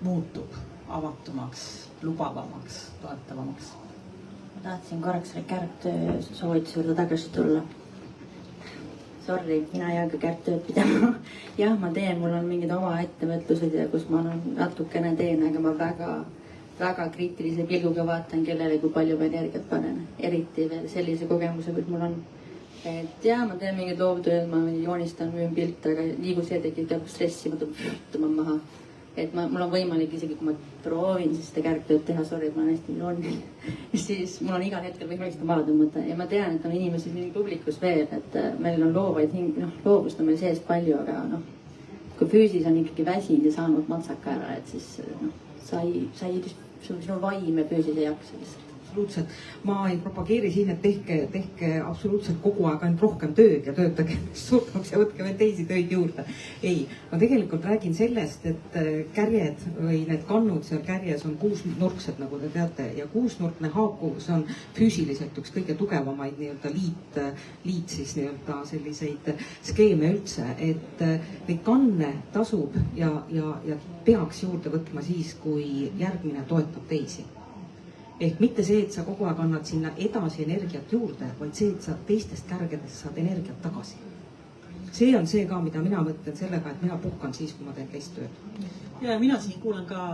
muutub avatumaks, lubavamaks, toetavamaks. Ma tahtsin korraks selle kärgtöö soovituse juurde tagasi tulla. Sorry, mina ei aega kärgtööd pidama. Jah, ma teen, mul on mingid oma ettevõtlused ja kus ma natukene teen, aga ma väga kriitilise pilguga vaatan, kellele kui palju ma energiat panen. Eriti veel sellise kogemuse, kus mul on. Et jah, ma teen mingid loovtööd, ma joonistan, müün pilte, aga liigu see tekib stressi, ma tõmbama maha. et mul on võimalik isegi, kui ma proovin siis seda kärgtööd teha, sorry, et ma olen hästi irooniline, siis mul on igal hetkel võimalik seda maha tõmmata ja ma tean, et on inimesi siin publikus veel, et meil on loovaid loovust on meil sees palju, aga kui füüsis on ikkagi väsinud ja saanud matsaka ära, et siis sinu vaim ja füüsis ei jaksa lihtsalt. Absoluutselt. Ma ei propageeri siin, et tehke absoluutselt kogu aeg ainult rohkem tööd ja töötage suuremaks ja võtke veel teisi töid juurde. Ei, ma tegelikult räägin sellest, et kärjed või need kannud seal kärjes on kuusnurksed, nagu te teate, ja kuusnurkne haakuvus on füüsiliselt üks kõige tugevamaid nii-öelda liit siis nii-öelda selliseid skeeme üldse, et neid kanne tasub ja peaks juurde võtma siis, kui järgmine toetab teisi. Ehk mitte see, et sa kogu aeg annad sinna edasi energiat juurde, vaid see, et sa teistest kärgedest saad energiat tagasi. See on see ka, mida mina mõtlen sellega, et mina puhkan siis, kui ma teen teist tööd. Ja mina siin kuulen ka,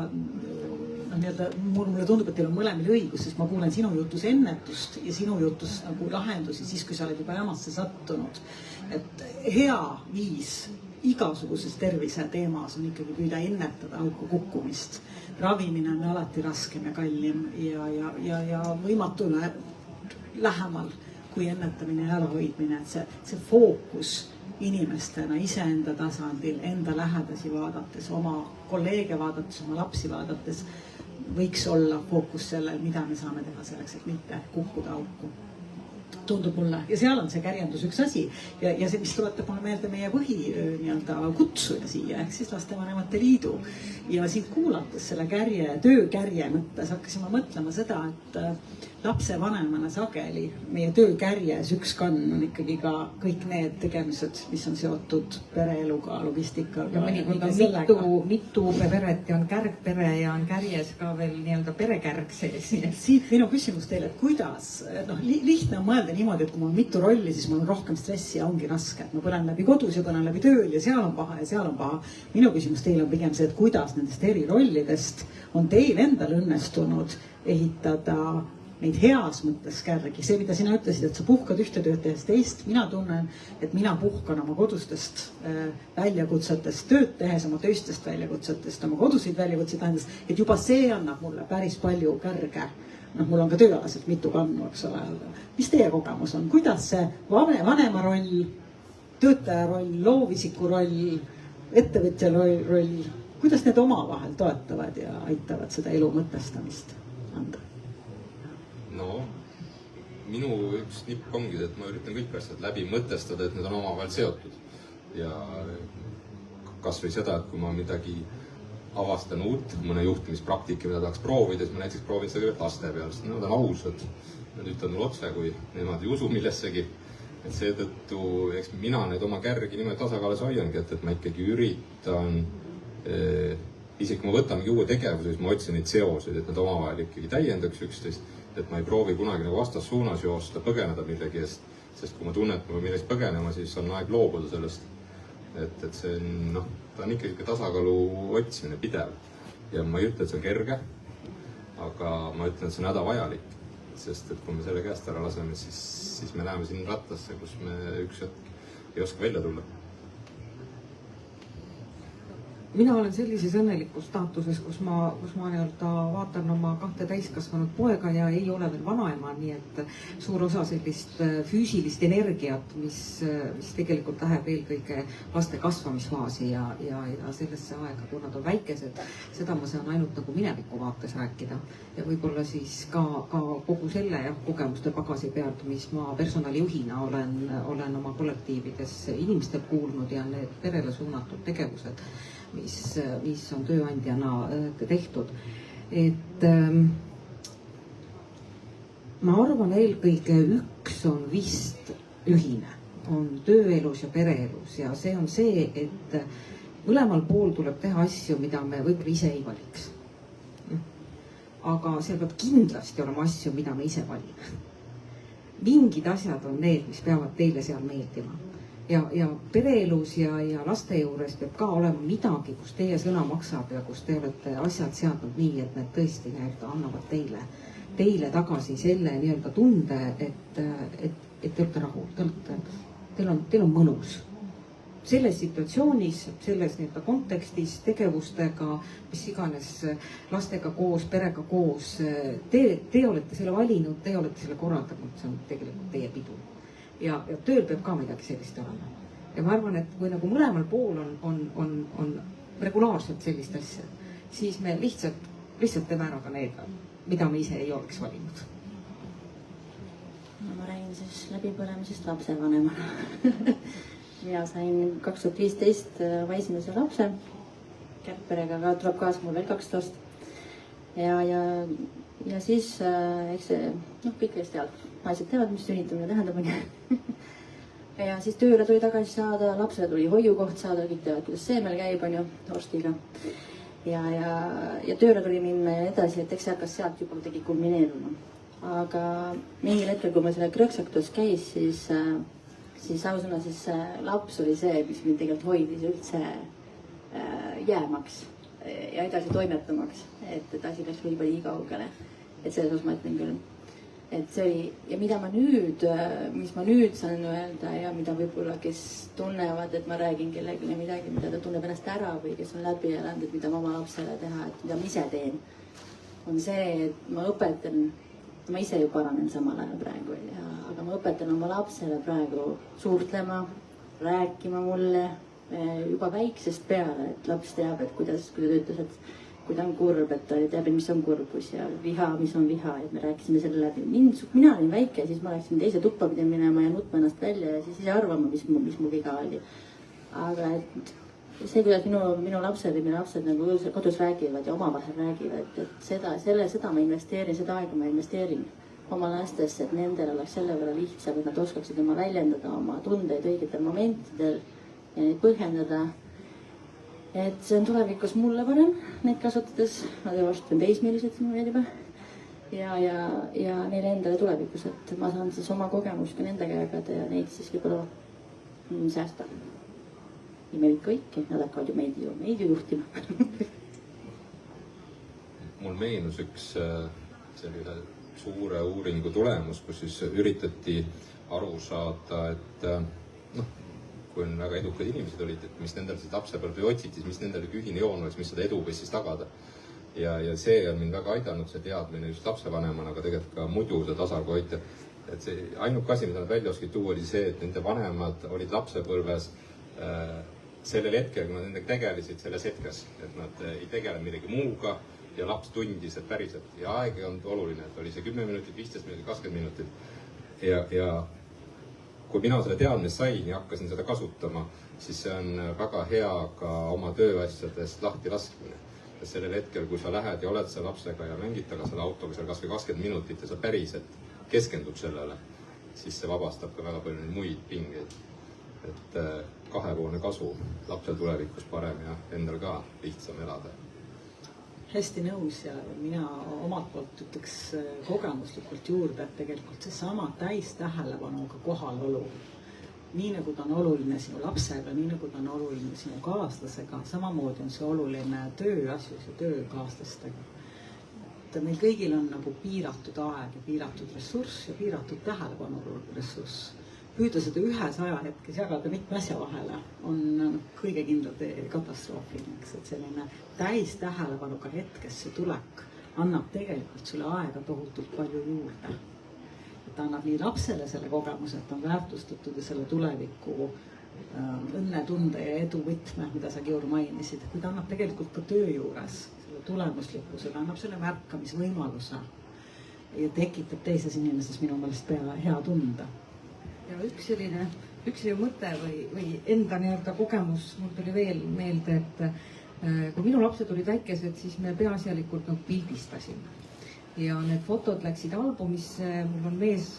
mulle tundub, et teil on mõlemil õigus, sest ma kuulen sinu jutus ennetust ja sinu jutus nagu lahendusi siis, kui sa oled juba jamasse sattunud. Et hea viis igasuguses tervise teemas on ikkagi püüda ennetada auku kukkumist. Ravimine on alati raskem ja kallim ja võimatule lähemal kui ennetamine ja ärahoidmine. See fookus inimestena iseenda tasandil, enda lähedasi vaadates, oma kolleege vaadates, oma lapsi vaadates võiks olla fookus sellel, mida me saame teha selleks, et mitte kukkuda auku. Tundub mulle. Ja seal on see kärjendus üks asi ja see, mis tuletab mulle meelde meie kutsuja siia, ehk siis Lastevanemate Liidu. Ja siin kuulates selle töökärje mõttes hakkasime mõtlema seda, et lapsevanemana sageli meie töökärjes üks kann on ikkagi ka kõik need tegemised, mis on seotud pereeluga, logistikaga. Ja mõnikord on mitu peret ja on kärgpere ja on kärjes ka veel nii-öelda perekärg sees. Siit minu küsimus teile, et kuidas, lihtne on mõelda niimoodi, et kui mul on mitu rolli, siis mul on rohkem stressi ja ongi raske. Ma põlen läbi kodus ja põlen läbi tööl ja seal on paha ja seal on paha. Minu küsimus teile on pigem see, et kuidas nendest eri rollidest on teil endal õnnestunud ehitada neid heas mõttes kärgi. See, mida sina ütlesid, et sa puhkad ühte tööd tehes teist, mina tunnen, et mina puhkan oma kodustest väljakutsetest tööd tehes, oma töistest väljakutsetest, oma koduseid väljakutseid andes, et juba see annab mulle päris palju kärge. Mul on ka tööalaselt mitu kannu, eks ole. Mis teie kogemus on? Kuidas see vanema roll, töötaja roll, loovisiku roll, ettevõtja roll, kuidas need omavahel toetavad ja aitavad seda elu mõtestamist anda? No, minu üks nipp ongi, et ma üritan kõik asjad läbi mõtestada, et need on omavahel seotud. Ja kas või seda, et kui ma midagi avastan uut, mõne juhtimispraktika, mida tahaks proovida, siis ma näiteks proovin seda kõigepealt laste peal, sest nad on ausad. Nad ütlevad mulle otse, kui nemad ei usu millessegi. Et seetõttu, eks mina need oma kärgi niimoodi tasakaalus hoiangi, et ma ikkagi üritan, isegi kui ma võtangi uue tegevuse, siis ma otsin neid seoseid, et nad omavahel ikkagi täiendaks üksteist. Et ma ei proovi kunagi nagu vastassuunas joosta, põgeneda millegi eest, sest kui ma tunnen, et ma pean millest põgenema, siis on aeg loobuda sellest. Et see on, ta on ikkagi tasakaalu otsimine pidev. Ja ma ei ütle, et see on kerge, aga ma ütlen, et see on hädavajalik. Sest et kui me selle käest ära laseme, siis me läheme siin rattasse, kus me üks hetk ei oska välja tulla. Mina olen sellises õnnelikus staatuses, kus ma nii-öelda vaatan oma 2 täiskasvanud poega ja ei ole veel vanaema, nii et suur osa sellist füüsilist energiat, mis tegelikult läheb eelkõige laste kasvamisfaasi ja sellesse aega, kui nad on väikesed, seda ma saan ainult nagu mineviku vaates rääkida. Ja võib-olla siis ka kogu selle kogemuste pagasi pealt, mis ma personalijuhina olen oma kollektiivides inimestelt kuulnud ja need perele suunatud tegevused, mis on tööandjana tehtud. Et ma arvan eelkõige üks on vist ühine, on tööelus ja pereelus ja see on see, et mõlemal pool tuleb teha asju, mida me võib-olla ise ei valiks. Aga seal peab kindlasti olema asju, mida me ise valime. Mingid asjad on need, mis peavad teile seal meeldima. Ja pereelus ja laste juures peab ka olema midagi, kus teie sõna maksab ja kus te olete asjad seadnud nii, et need tõesti annavad teile tagasi selle nii-öelda tunde, et te olete rahul, teil on mõnus. selles situatsioonis, selles nii-öelda kontekstis, tegevustega, mis iganes, lastega koos, perega koos, te olete selle valinud, te olete selle korraldanud, see on tegelikult teie pidu. Ja tööl peab ka midagi sellist olema. Ja ma arvan, et kui nagu mõlemal pool on regulaarselt sellist asja, siis me lihtsalt teeme ära ka need, mida me ise ei oleks valinud. Ma räägin siis läbipõlemisest lapsevanemana. Mina sain 2015 oma esimese lapse kärperega, aga tuleb kaasa mul veel 2 last. Ja siis, eks see, kõik eest teavad, naised teavad, mis sünnitamine tähendab. Ja siis tööle tuli tagasi saada, lapsele tuli hoiukoht saada, kõik teavad, kuidas see meil käib, on ju, Horstiga. Ja tööle tuli minna ja edasi, et eks see hakkas sealt juba tegi kulmineeruma. Aga mingil hetkel, kui ma selle krõksaktus käis, siis ausõna, siis laps oli see, mis mind tegelikult hoidis üldse jäämaks ja edasi toimetamaks, et asi läks võib-olla nii kaugele. Et selles osas ma ütlen küll. Et see oli, ja mida ma nüüd, mis ma nüüd saan öelda ja mida võib-olla, kes tunnevad, et ma räägin kellelegi midagi, mida ta tunneb ennast ära või kes on läbi elanud, et mida ma oma lapsele teha, et mida ma ise teen, on see, et ma õpetan, ma ise ju paranen samal ajal praegu, aga ma õpetan oma lapsele praegu suhtlema, rääkima mulle juba väiksest peale, et laps teab, et kuidas ta ütles, et kui ta on kurb, et ta teab, mis on kurbus ja viha, mis on viha, et me rääkisime selle läbi. Mina olin väike, siis ma läksin teise tuppa pidi minema ja nutma ennast välja ja siis ise arvama, mis mu viga oli. Aga et see, kuidas minu lapsed nagu kodus räägivad ja omavahel räägivad, et seda ma investeerin, seda aega ma investeerin oma lastesse, et nendel oleks selle võrra lihtsam, et nad oskaksid oma väljendada oma tundeid õigetel momentidel ja neid põhjendada. Et see on tulevikus mulle parem, neid kasutades, nad ei varsti on teismelised siin juba ja neile endale tulevikus, et ma saan siis oma kogemust ka nende käega ja neid siis võib-olla säästa. Ja me kõiki, nad hakkavad ju meid juhtima. Mul meenus üks selline suure uuringu tulemus, kus siis üritati aru saada, et kui on väga edukad inimesed olid, et mis nendel siis lapsepõlve otsiti, mis nendel ühine joon oleks, mis seda edu võis siis tagada. Ja see on mind väga aidanud, see teadmine just lapsevanemana, aga tegelikult ka muidu see tasargu hoida. Et see ainuke asi, mida nad välja oskid tuua, oli see, et nende vanemad olid lapsepõlves sellel hetkel, kui nad nendega tegelesid selles hetkes, et nad ei tegele millegi muuga ja laps tundis, et päriselt. Ja aeg on oluline, et oli see 10 minutit, 15 minutit, 20 minutit. Ja kui mina selle teadmist sain ja hakkasin seda kasutama, siis see on väga hea ka oma tööasjadest lahti laskmine. Ja sellel hetkel, kui sa lähed ja oled selle lapsega ja mängid taga selle autoga seal kas või 20 minutit ja sa päriselt keskendud sellele, siis see vabastab ka väga palju muid pingeid. Et kahepoolne kasu, lapsel tulevikus parem ja endal ka lihtsam elada. Hästi nõus ja mina omalt poolt ütleks kogemuslikult juurde, et tegelikult see sama täistähelepanuga kohalolu, nii nagu ta on oluline sinu lapsega, nii nagu ta on oluline sinu kaaslasega, samamoodi on see oluline tööasjus ja töökaaslastega. Et meil kõigil on nagu piiratud aeg ja piiratud ressurss ja piiratud tähelepanu ressurss. Püüda seda ühes ajahetkes jagada mitme asja vahele on kõige kindlam katastroofiline, et selline täistähelepanuga hetkesse tulek annab tegelikult sulle aega tohutult palju juurde. Et ta annab nii lapsele selle kogemuse, et on väärtustatud ja selle tuleviku õnnetunde ja edu võtme, mida sa Georg mainisid, kui ta annab tegelikult ka töö juures selle tulemuslikkuse, ta annab selle märkamisvõimaluse ja tekitab teises inimeses minu meelest peale hea tunde. Ja üks selline mõte või enda nii-öelda kogemus mul tuli veel meelde, et kui minu lapsed olid väikesed, siis me peaasjalikult pildistasime. Ja need fotod läksid albumisse, mul on mees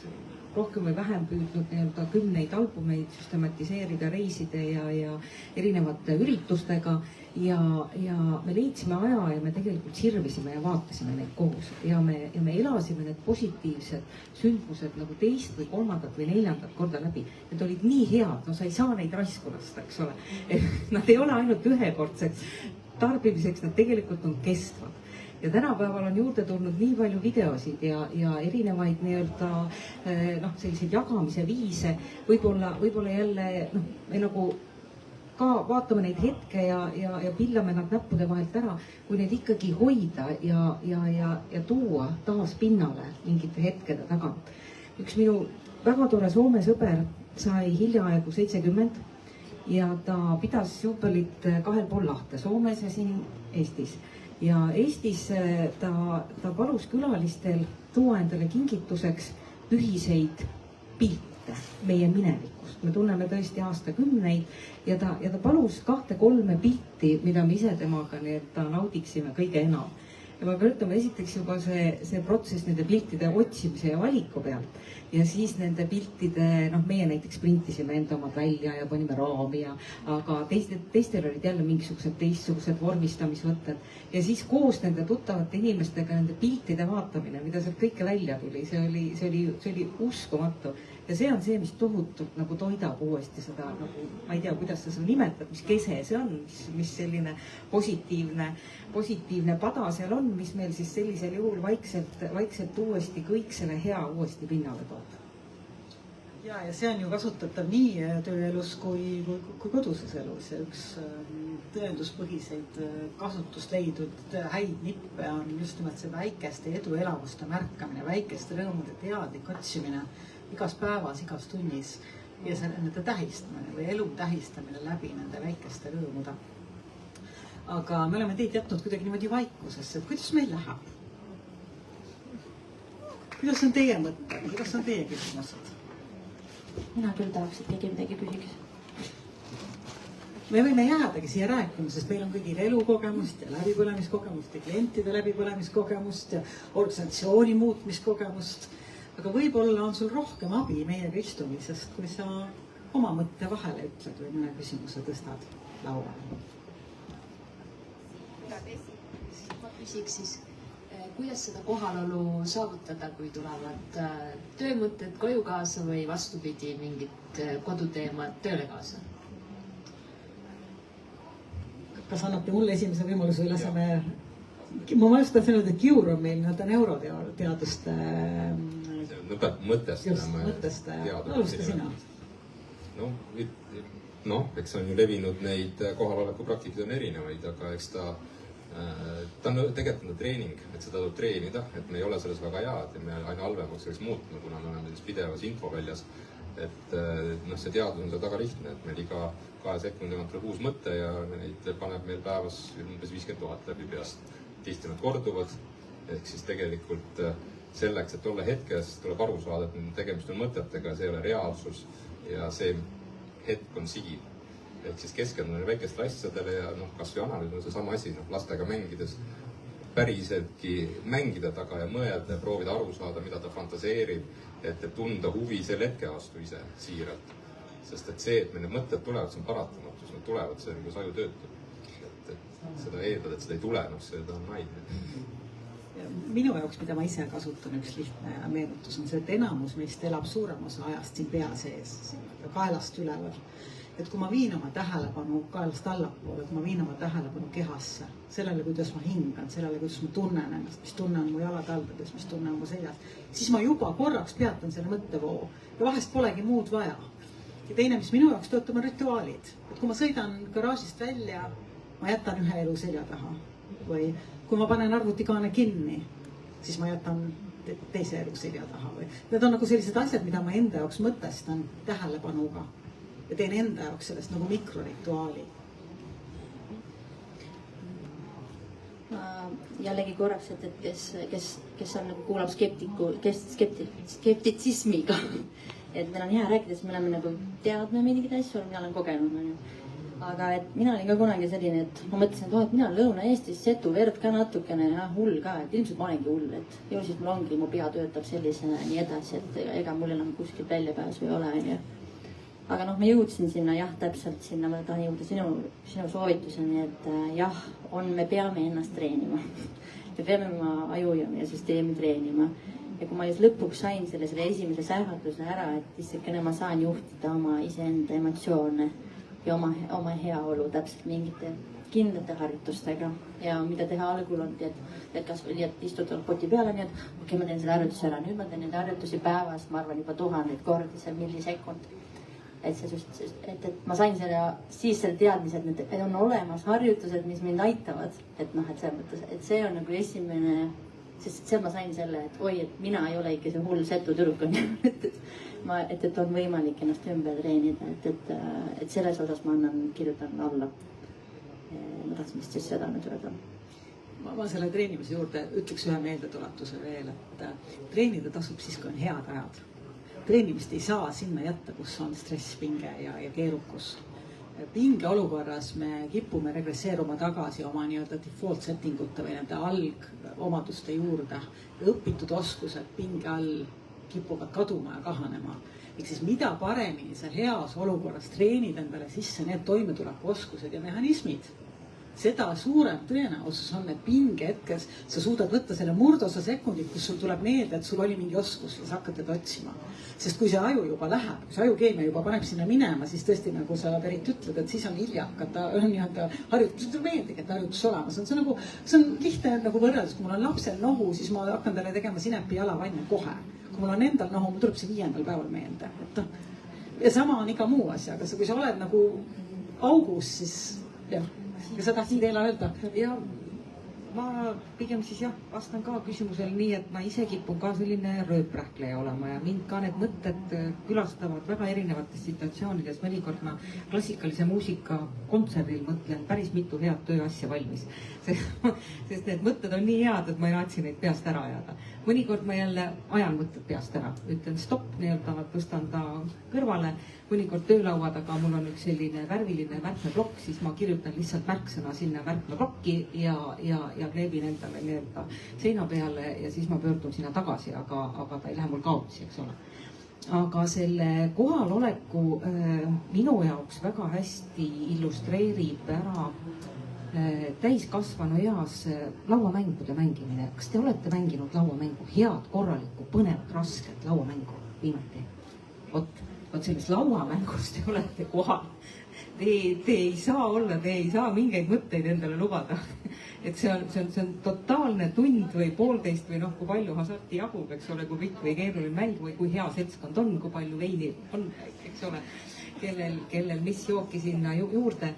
rohkem või vähem püüdnud nii-öelda 10 albumeid süstematiseerida reiside ja erinevate üritustega ja me leidsime aja ja me tegelikult sirvisime ja vaatasime neid koos ja me elasime need positiivsed sündmused nagu teist või kolmandat või neljandat korda läbi. Need olid nii head, no sa ei saa neid raisku lasta, eks ole. Nad ei ole ainult ühekordseks tarbimiseks, nad tegelikult on kestvad. Ja tänapäeval on juurde tulnud nii palju videosid ja erinevaid nii-öelda selliseid jagamise viise. Võib-olla jälle me nagu ka vaatame neid hetke ja pillame nad näppude vahelt ära, kui neid ikkagi hoida ja tuua taas pinnale mingite hetkede tagant. Üks minu väga tore Soome sõber sai hiljaaegu 70 ja ta pidas juubelit 2 pool lahte, Soomes ja siin Eestis. Ja Eestis ta palus külalistel tuua endale kingituseks ühiseid pilte meie minevikust. Me tunneme tõesti aastakümneid ja ta palus 2-3 pilti, mida me ise temaga naudiksime kõige enam. Ja ma pean ütlema, esiteks juba see protsess nende piltide otsimise ja valiku pealt ja siis nende piltide, meie näiteks printisime enda omad välja ja panime raami aga teistel olid jälle mingisugused teistsugused vormistamisvõtted ja siis koos nende tuttavate inimestega nende piltide vaatamine, mida sealt kõike välja tuli, see oli uskumatu ja see on see, mis tohutult nagu toidab uuesti seda, nagu ma ei tea, kuidas sa seda nimetad, mis kese see on, mis selline positiivne pada seal on, mis meil siis sellisel juhul vaikselt uuesti kõik selle hea uuesti pinnale toob. Ja see on ju kasutatav nii tööelus kui koduses elus ja üks tõenduspõhiseid kasutust leidnud häid nippe on just nimelt see väikeste eduelamuste märkamine, väikeste rõõmude teadlik otsimine igas päevas, igas tunnis ja nende tähistamine või elu tähistamine läbi nende väikeste rõõmude. Aga me oleme teid jätnud kuidagi niimoodi vaikusesse, et kuidas meil läheb? Kuidas on teie mõtted, kuidas on teie küsimused? Mina küll tahaks, et keegi midagi küsiks. Me võime jäädagi siia rääkima, sest meil on kõigil elukogemust ja läbipõlemiskogemust ja klientide läbipõlemiskogemust ja organisatsiooni muutmiskogemust. Aga võib-olla on sul rohkem abi meiega istumisest, kui sa oma mõtte vahele ütled või mõne küsimuse tõstad lauale. Ma küsiks siis, kuidas seda kohalolu saavutada, kui tulevad töömõtted koju kaasa või vastupidi mingid koduteemad tööle kaasa? Kas annate mulle esimese võimaluse või laseme... Ma mõistan seda, et Kiur on meil neuroteaduste... Mõtestaja. Alusta sina. Eks on ju levinud neid kohaloleku praktikaid on erinevaid, aga eks ta on tegelikult treening, et seda tuleb treenida, et me ei ole selles väga head ja me aina halvemaks selleks muutma, kuna me oleme pidevas infoväljas. Et see teadus on seda väga lihtne, et meil iga 2 sekundi tuleb uus mõte ja neid paneb meil päevas umbes 50 000 läbi peast. Tihti nad korduvad, ehk siis tegelikult selleks, et olla hetkes, tuleb aru saada, et tegemist on mõtetega, see ei ole reaalsus ja see hetk on siin. Ehk siis keskendume väikestele asjadele ja kas või analüüs on see sama asi, lastega mängides päriseltki mängida taga ja mõelda ja proovida aru saada, mida ta fantaseerib, et tunda huvi selle hetke vastu ise siiralt. Sest et see, et meil need mõtted tulevad, see on paratamatus, nad tulevad, see on kus aju töötab. Et seda eeldada, et seda ei tule, seda on naine. Minu jaoks, mida ma ise kasutan, üks lihtne meenutus on see, et enamus meist elab suurem osa ajast siin pea sees, kaelast üleval. Et kui ma viin oma tähelepanu kaelast allapoole, kui ma viin oma tähelepanu kehasse, sellele, kuidas ma hingan, sellele, kuidas ma tunnen ennast, mis tunne on mu jalad aldades, mis tunne on mu seljas, siis ma juba korraks peatan selle mõttevoo ja vahest polegi muud vaja. Ja teine, mis minu jaoks töötab, on rituaalid. Et kui ma sõidan garaažist välja, ma jätan ühe elu selja taha või kui ma panen arvutikaane kinni, siis ma jätan teise elu selja taha või need on nagu sellised asjad, mida ma enda jaoks mõtestan tähelepanuga ja teen enda jaoks sellest nagu mikrorituaali. Jällegi korraks, et kes on nagu kuulab skeptitsismiga, et meil on hea rääkida, sest me oleme nagu teadme mingeid asju, mina olen kogenud. Aga et mina olin ka kunagi selline, et ma mõtlesin, et mina olen Lõuna-Eestis, Setu verd ka natukene, hull ka, et ilmselt ma olengi hull, et ju siis mul ongi, mu pea töötab sellisena ja nii edasi, et ega mul enam kuskilt väljapääsu ei ole, onju. Aga ma jõudsin sinna, täpselt sinna, ma tahan jõuda sinu soovituseni, et me peame ennast treenima. Me peame oma aju ja süsteemi treenima. Ja kui ma just lõpuks sain selle esimese sähvatuse ära, et isegi ma saan juhtida oma iseenda emotsioone ja oma heaolu täpselt mingite kindlate harjutustega ja mida teha algul on, et kas istuda poti peale, nii et okei, ma teen selle harjutuse ära, nüüd ma teen neid harjutusi päevas, ma arvan juba 1000 kordi, see millisekund. et see just, et ma sain siis selle teadmise, et need on olemas harjutused, mis mind aitavad. Et noh, et selles mõttes, et see on nagu esimene, sest seal ma sain selle, et oi, et mina ei ole ikka see hull setutüdruk on ju, et on võimalik ennast ümber treenida, et selles osas ma kirjutan alla. Ma tahtsin vist siis seda nüüd öelda. Ma selle treenimise juurde ütleks ühe meeldetulatuse veel, et treenida tasub siis, kui on head ajad. Treenimist ei saa sinna jätta, kus on stress, pinge ja keerukus. Pinge olukorras me kipume regresseeruma tagasi oma nii-öelda default settingute või nende algomaduste juurde. Õpitud oskused pinge all kipuvad kaduma ja kahanema. Ehk siis mida paremini sa heas olukorras treenid endale sisse need toimetuleku oskused ja mehhanismid, seda suurem tõenäosus on, et pinge hetkes sa suudad võtta selle murdosa sekundit, kus sul tuleb meelde, et sul oli mingi oskus ja sa hakkad teda otsima. Sest kui see aju juba läheb, kui see ajukeemia juba paneb sinna minema, siis tõesti nagu sa Berit ütled, et siis on hilja hakata nii-öelda harjutus, see meeldigi, et harjutus olemas on. See on lihtne nagu võrreldes, kui mul on lapsel nohu, siis ma hakkan talle tegema sinepi jalavanne kohe. Kui mul on endal nohu, mul tuleb see 5. päeval meelde. Ja sama on iga muu asjaga, kui sa oled nagu augus, siis jah. Ja sa tahtsid teile öelda? Ja ma pigem siis jah, vastan ka küsimusele nii, et ma ise kipun ka selline rööprähkleja olema ja mind ka need mõtted külastavad väga erinevates situatsioonides. Mõnikord ma klassikalise muusika kontserdil mõtlen päris mitu head tööasja valmis. Sest need mõtted on nii head, et ma ei raatsi neid peast ära ajada. Mõnikord ma jälle ajan mõtted peast ära. Ütlen stopp, nii-öelda tõstan ta kõrvale. Mõnikord töölaua taga mul on üks selline värviline märkmeblokk, siis ma kirjutan lihtsalt märksõna sinna märkmeblokki ja kleebin endale nii-öelda seina peale ja siis ma pöördun sinna tagasi, aga ta ei lähe mul kaotsi, eks ole. Aga selle kohaloleku minu jaoks väga hästi illustreerib ära täiskasvanu eas lauamängude mängimine. Kas te olete mänginud lauamängu? Head, korralikku, põnevat, rasket lauamängu viimati? Vot selles lauamängus te olete kohal. Te ei saa olla, te ei saa mingeid mõtteid endale lubada. Et see on totaalne tund või 1,5 või kui palju hasarti jagub, eks ole, kui pikk või keeruline mäng või kui hea seltskond on, kui palju veini on, eks ole, kellel mis jooki sinna juurde.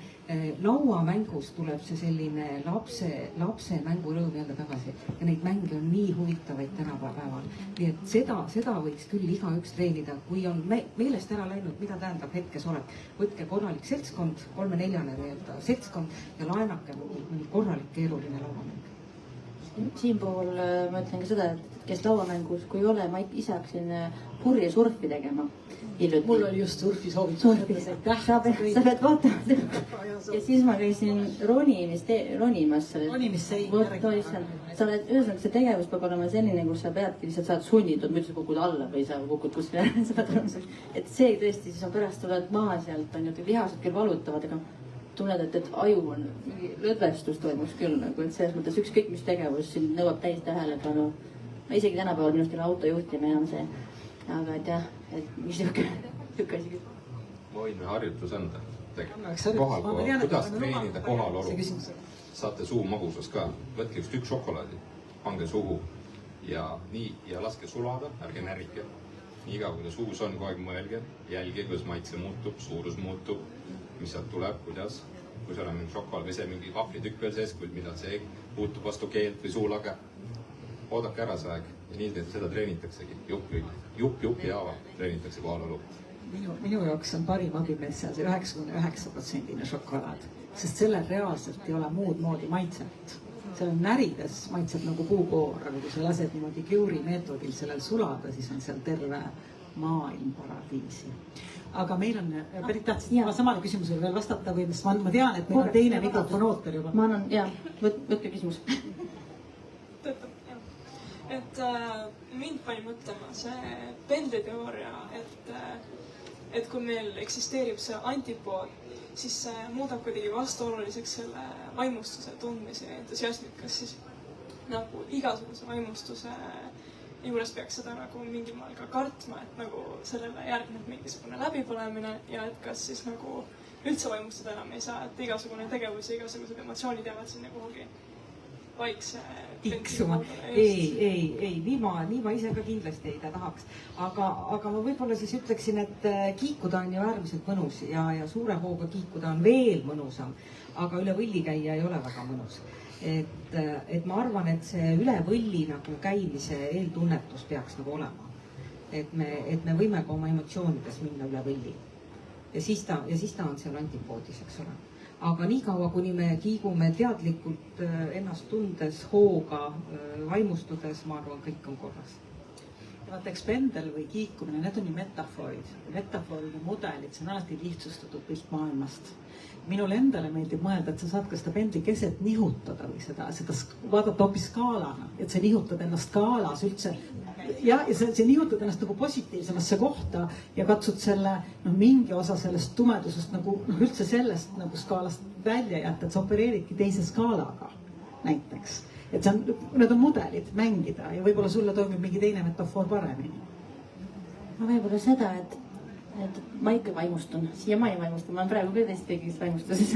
Lauamängus tuleb see selline lapse mängurõõm jälle tagasi ja neid mänge on nii huvitavaid tänapäeval. Nii et seda võiks küll igaüks treenida, kui on meelest ära läinud, mida tähendab hetkes olek. Võtke korralik seltskond, 3-4 seltskond ja laenake mõni korralik keeruline lauamäng. Siinpool ma ütlen ka seda, et kes lauamängus, kui ei ole, ma ise hakkasin purje surfi tegema. Mul oli just surfi soovitus. Sa pead vaatama. Ja siis ma käisin ronimas. Sa oled, ühesõnaga see tegevus peab olema selline, kus sa peadki lihtsalt saad sunnitud, mütsi kukud alla või sa kukud kuskile. Et see tõesti, siis on pärast tuled maha sealt, on ju, lihased küll valutavad, aga tunned, et aju on, lõdvestus toimus küll, et selles mõttes ükskõik mis tegevus siin nõuab täis tähelepanu. Isegi tänapäeval minust auto juhtimine on see. Aga et jah, et mis niisugune asi küll. Ma võin harjutus anda. Kuidas treenida kohalolu? Saate suu magusas ka. Võtke üks tükk šokolaadi, pange suhu ja laske sulada, ärge närike. Nii iga, kui ta suus on, kogu aeg mõelge, jälge, kuidas maitse muutub, suurus muutub, mis sealt tuleb, kuidas. Kui seal on mingi šokolaad või see mingi vahvritükk veel sees, millal see puutub vastu keelt või suulaga. Oodake ära see aeg ja nii seda treenitaksegi. Jupp ja treenitakse kohalolu. Minu jaoks on parim abimees seal see 99% šokolaad, sest sellel reaalselt ei ole muud moodi maitset. Seal on närides maitseb nagu puukoor, aga kui sa lased niimoodi Curie meetodil sellel sulada, siis on seal terve maailm paradiisi. Aga meil on, Berit, tahtsid ma samale küsimusele veel vastata või ma tean, et meil on teine mikrofon ootel juba. Ma annan, jah, võtke küsimus. Et mind pani mõtlema see pendliteooria, et kui meil eksisteerib see antipood, siis see muudab kuidagi vastuoluliseks selle vaimustuse tundmise ja entusiasmid, kas siis nagu igasuguse vaimustuse juures peaks seda nagu mingil maal ka kartma, et nagu sellele järgneb mingisugune läbipõlemine ja et kas siis nagu üldse vaimustada enam ei saa, et igasugune tegevus ja igasugused emotsioonid jäävad sinna kuhugi vaikse tiksuma. Ei, nii ma ise ka kindlasti ei tahaks. Aga ma võib-olla siis ütleksin, et kiikuda on ju äärmiselt mõnus ja suure hooga kiikuda on veel mõnusam, aga üle võlli käia ei ole väga mõnus. Et ma arvan, et see üle võlli nagu käimise eeltunnetus peaks nagu olema. Et me võime ka oma emotsioonides minna üle võlli. Ja siis ta on seal antipoodis, eks ole. Aga nii kaua, kuni me kiigume teadlikult ennast tundes, hooga, vaimustudes, ma arvan, kõik on korras. Vaata, eks pendel või kiikumine, need on ju metafoorid. Metafoorid ja mudelid, see on alati lihtsustatud pilt maailmast. Minule endale meeldib mõelda, et sa saad ka seda pendli keset nihutada või seda vaadata hoopis skaalana, et sa nihutad ennast skaalas üldse. Ja sa nihutad ennast nagu positiivsemasse kohta ja katsud selle mingi osa sellest tumedusest nagu üldse sellest nagu skaalast välja jätta, et sa opereeridki teise skaalaga näiteks. Et need on mudelid mängida ja võib-olla sulle toimib mingi teine metafoor paremini. Ma võib-olla seda, et ma ikka vaimustun, siiamaani vaimustun, ma olen praegu ka teist kõigist vaimustuses.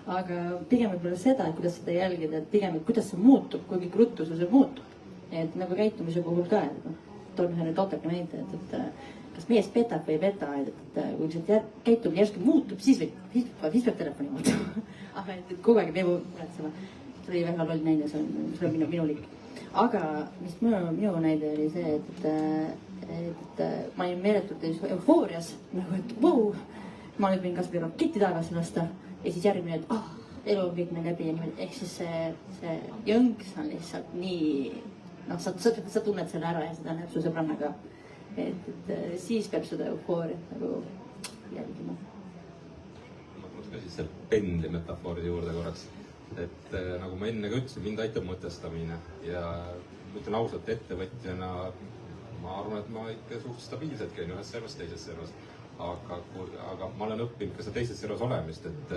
Aga pigem võib-olla seda, et kuidas seda jälgida, et pigem, et kuidas see muutub, kui kõik ruttus see muutub. Et nagu käitumise puhul ka, toon ühe tooteka näite, et kas mees petab või ei peta, et kui see käitub järsku muutub, siis peab telefoni muutuma. Aga et kogu aeg peab muretsema. See oli väga loll näide, see on minu liik. Aga mis minu näide oli see, et ma olin meeletult eufoorias, nagu et vau, ma nüüd võin kas või raketti taevas lasta ja siis järgmine, et elu on kõik meil läbi ja niimoodi. Ehk siis see jõnks on lihtsalt nii, sa tunned selle ära ja seda näeb su sõbrannaga. Et siis peab seda eufooriat nagu jälgima. Ma mõtlen ka siis selle pendli metafooride juurde korraks. Et nagu ma enne ka ütlesin, mind aitab mõtestamine ja ütlen ausalt ettevõtjana, ma arvan, et ma ikka suht stabiilselt käin ühes servas, teises servas. Aga ma olen õppinud ka seda teises servas olemist, et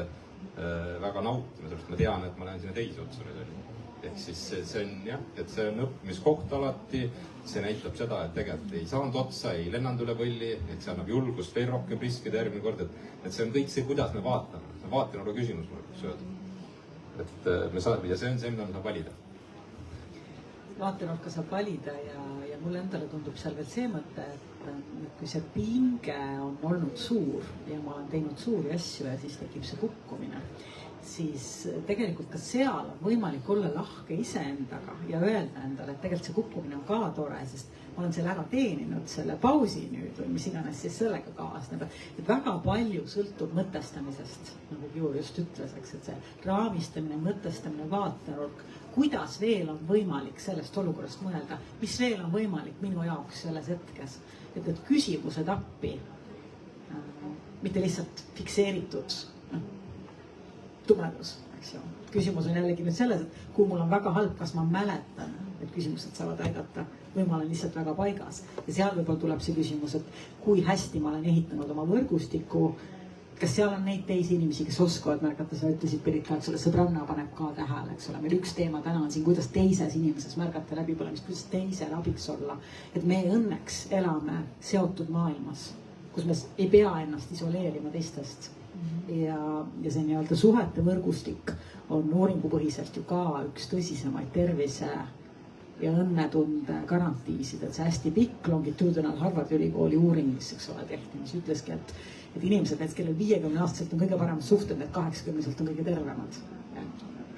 väga nautima, sellepärast ma tean, et ma lähen sinna teise otsa nüüd. Ehk siis see on jah, et see on õppimiskoht alati, see näitab seda, et tegelikult ei saanud otsa, ei lennanud üle võlli, et see annab julgust veel rohkem riskida järgmine kord, et see on kõik see, kuidas me vaatame. See on vaatenurga küsimus, ma võiks öelda. Et me saame, ja see on see, mida me saab valida. Vaatenurka saab valida ja mulle endale tundub seal veel see mõte, et kui see pinge on olnud suur ja ma olen teinud suuri asju ja siis tekib see kukkumine, siis tegelikult ka seal on võimalik olla lahke iseendaga ja öelda endale, et tegelikult see kukkumine on ka tore, sest ma olen selle ära teeninud, selle pausi nüüd või mis iganes siis sellega kaasneb. Et väga palju sõltub mõtestamisest, nagu Juur just ütles, et see raamistamine, mõtestamine, vaatenurk, kuidas veel on võimalik sellest olukorrast mõelda, mis veel on võimalik minu jaoks selles hetkes. Et küsimused appi, mitte lihtsalt fikseeritud tumedus, eks ju. Küsimus on jällegi nüüd selles, et kui mul on väga halb, kas ma mäletan, et küsimused saavad aidata või ma olen lihtsalt väga paigas. Ja seal võib-olla tuleb see küsimus, et kui hästi ma olen ehitanud oma võrgustiku, kas seal on neid teisi inimesi, kes oskavad märgata, sa ütlesid, Pirita, et selle sõbranna paneb ka tähele, eks ole. Meil üks teema täna on siin, kuidas teises inimeses märgata läbipõlemist, kuidas teisel abiks olla. Et me õnneks elame seotud maailmas, kus me ei pea ennast isoleerima teistest. Ja see nii-öelda suhete võrgustik on uuringupõhiselt ju ka üks tõsisemaid tervise ja õnnetunde garantiisid, et see hästi pikk longitudinal Harvardi ülikooli uuring, mis eks ole tehti, mis ütleski, et inimesed, need, kellel 50-aastaselt on kõige paremad suhted, need 80-selt on kõige tervemad.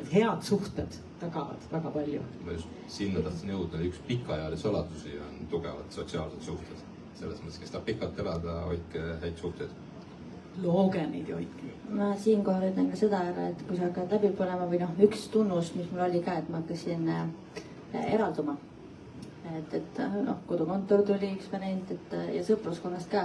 Et head suhted tagavad väga palju. Ma just sinna tahtsin jõuda, üks pikaajalisi saladusi on tugevad sotsiaalsed suhted. Selles mõttes, kes tahab pikalt elada, hoidke häid suhted. Looge neid ja hoidke. Ma siinkohal ütlen ka seda ära, et kui sa hakkad läbi põlema või üks tunnus, mis mul oli ka, et ma hakkasin eralduma. Et kodukontor tuli üks variant ja sõpruskonnast ka.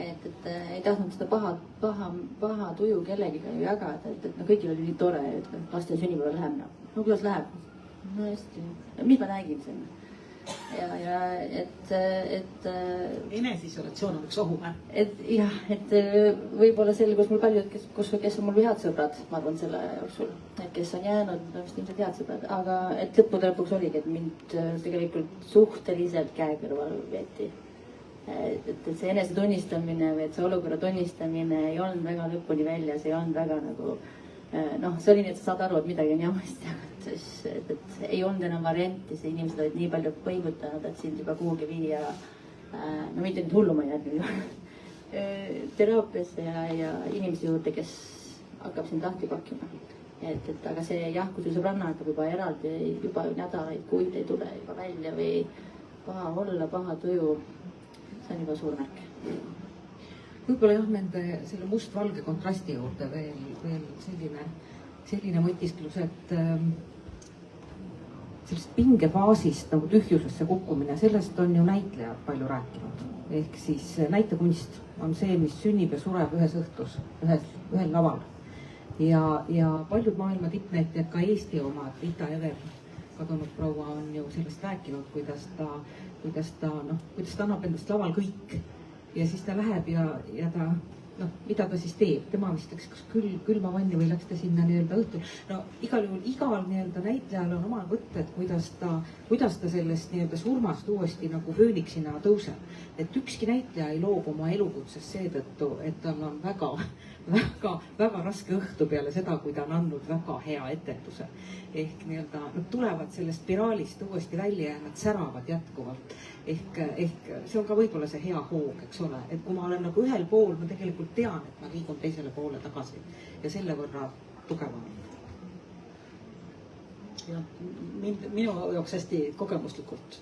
Et ei tahtnud seda paha tuju kellegiga ju jagada, et kõigil oli nii tore, et laste sünnipäeval läheb. No kuidas läheb? No hästi. Mis ma nägin sinna? Ja et eneseisolatsioon on üks ohume. Et võib-olla selgus mul paljud, kes on mul head sõbrad, ma arvan selle jooksul, kes on jäänud, vist ilmselt head sõbrad, aga et lõppude lõpuks oligi, et mind tegelikult suhteliselt käe kõrval veeti. Et see enesetunnistamine või et see olukorra tunnistamine ei olnud väga lõpuni väljas, ei olnud väga nagu noh, see oli nii, et sa saad aru, et midagi on jamasti, et ei olnud enam varianti, see inimesed olid nii palju põimutanud, et sind juba kuhugi viia, no mitte nüüd hullumajja teraapiasse ja inimese juurde, kes hakkab sind lahti pakkima. Et aga see jah, kui sul sõbranna hakkab juba eraldi, juba nädalaid, kuid ei tule juba välja või paha olla, paha tuju, see on juba suur märk. Võib-olla jah, nende selle must-valge kontrasti juurde veel selline mõtisklus, et sellest pingefaasist nagu tühjusesse kukkumine, sellest on ju näitlejad palju rääkinud. Ehk siis näitekunst on see, mis sünnib ja sureb ühes õhtus, ühel laval. Ja paljud maailma tippnäitlejad, ka Eesti omad, Rita Ever, kadunud proua, on ju sellest rääkinud, kuidas ta annab endast laval kõik. Ja siis ta läheb ja ta, noh, mida ta siis teeb? Tema vist läks kas külma vanni või läks ta sinna nii-öelda õhtul. No igal juhul igal nii-öelda näitlejal on oma mõtted, kuidas ta sellest nii-öelda surmast uuesti nagu fööniksina tõuseb. Et ükski näitleja ei loob oma elukutsest seetõttu, et tal on väga raske õhtu peale seda, kui ta on andnud väga hea etenduse. Ehk nii-öelda nad tulevad sellest spiraalist uuesti välja ja nad säravad jätkuvalt. Ehk see on ka võib-olla see hea hoog, eks ole, et kui ma olen nagu ühel pool, ma tegelikult tean, et ma liigun teisele poole tagasi ja selle võrra tugevamalt. Ja minu jaoks hästi kogemuslikult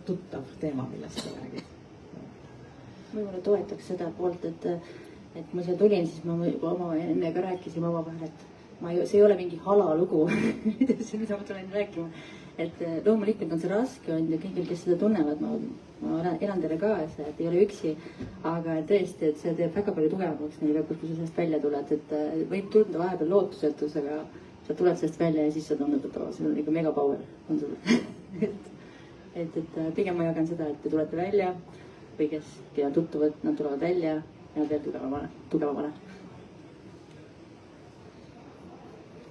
tuttav teema, millest sa räägid. Võib-olla toetaks seda poolt, et ma siia tulin, siis ma enne ka rääkisime omavahel, et see ei ole mingi halalugu, mida ma tulen rääkima. Et loomulikult on see raske olnud ja kõigil, kes seda tunnevad, ma elan teile kaasa, et ei ole üksi, aga tõesti, et see teeb väga palju tugevamaks neile, kui sa sellest välja tuled, et võib tunda vahepeal lootusetus, aga sa tuled sellest välja ja siis sa tunned, et see on ikka mega power on sul. et pigem ma jagan seda, et te tulete välja või kes tutvuvad, nad tulevad välja ja nad veel tugevamale.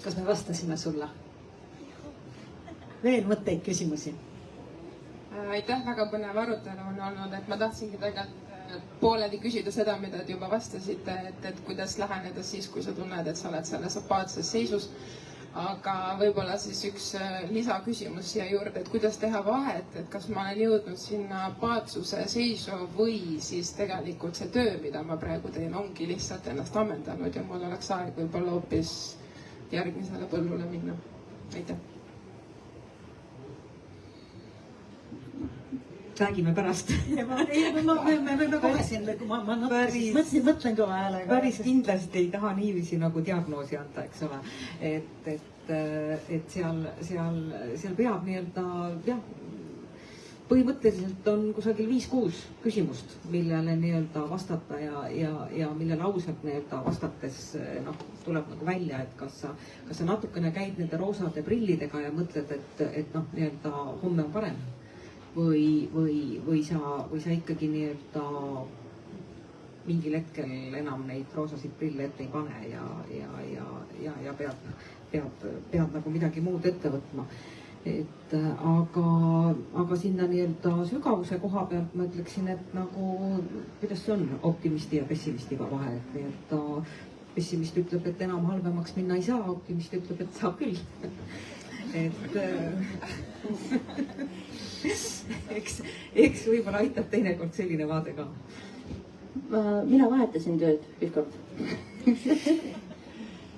Kas me vastasime sulle? Veel mõtteid, küsimusi? Aitäh, väga põnev arutelu on olnud, et ma tahtsingi tegelikult pooleli küsida seda, mida te juba vastasite, et kuidas läheneda siis, kui sa tunned, et sa oled selles apaatses seisus. Aga võib-olla siis üks lisaküsimus siia juurde, et kuidas teha vahet, et kas ma olen jõudnud sinna apaatsuse seisu või siis tegelikult see töö, mida ma praegu teen, ongi lihtsalt ennast ammendanud ja mul oleks aeg võib-olla hoopis järgmisele põllule minna. Aitäh. Räägime pärast. Me võime kohe siin, ma mõtlen kõva häälega. Päris kindlasti ei taha niiviisi nagu diagnoosi anda, eks ole. Et seal peab nii-öelda, põhimõtteliselt on kusagil 5-6 küsimust, millele nii-öelda vastata ja millele ausalt nii-öelda vastates tuleb nagu välja, et kas sa natukene käid nende roosade prillidega ja mõtled, et nii-öelda homme on parem. Või sa ikkagi nii-öelda mingil hetkel enam neid roosasid prille ette ei pane ja peab nagu midagi muud ette võtma. Aga sinna nii-öelda sügavuse koha pealt ma ütleksin, et nagu, kuidas see on optimisti ja pessimistiga vahe, et nii-öelda pessimist ütleb, et enam halvemaks minna ei saa, optimist ütleb, et saab küll. Eks võib-olla aitab teinekord selline vaade ka. Mina vahetasin tööd ükskord.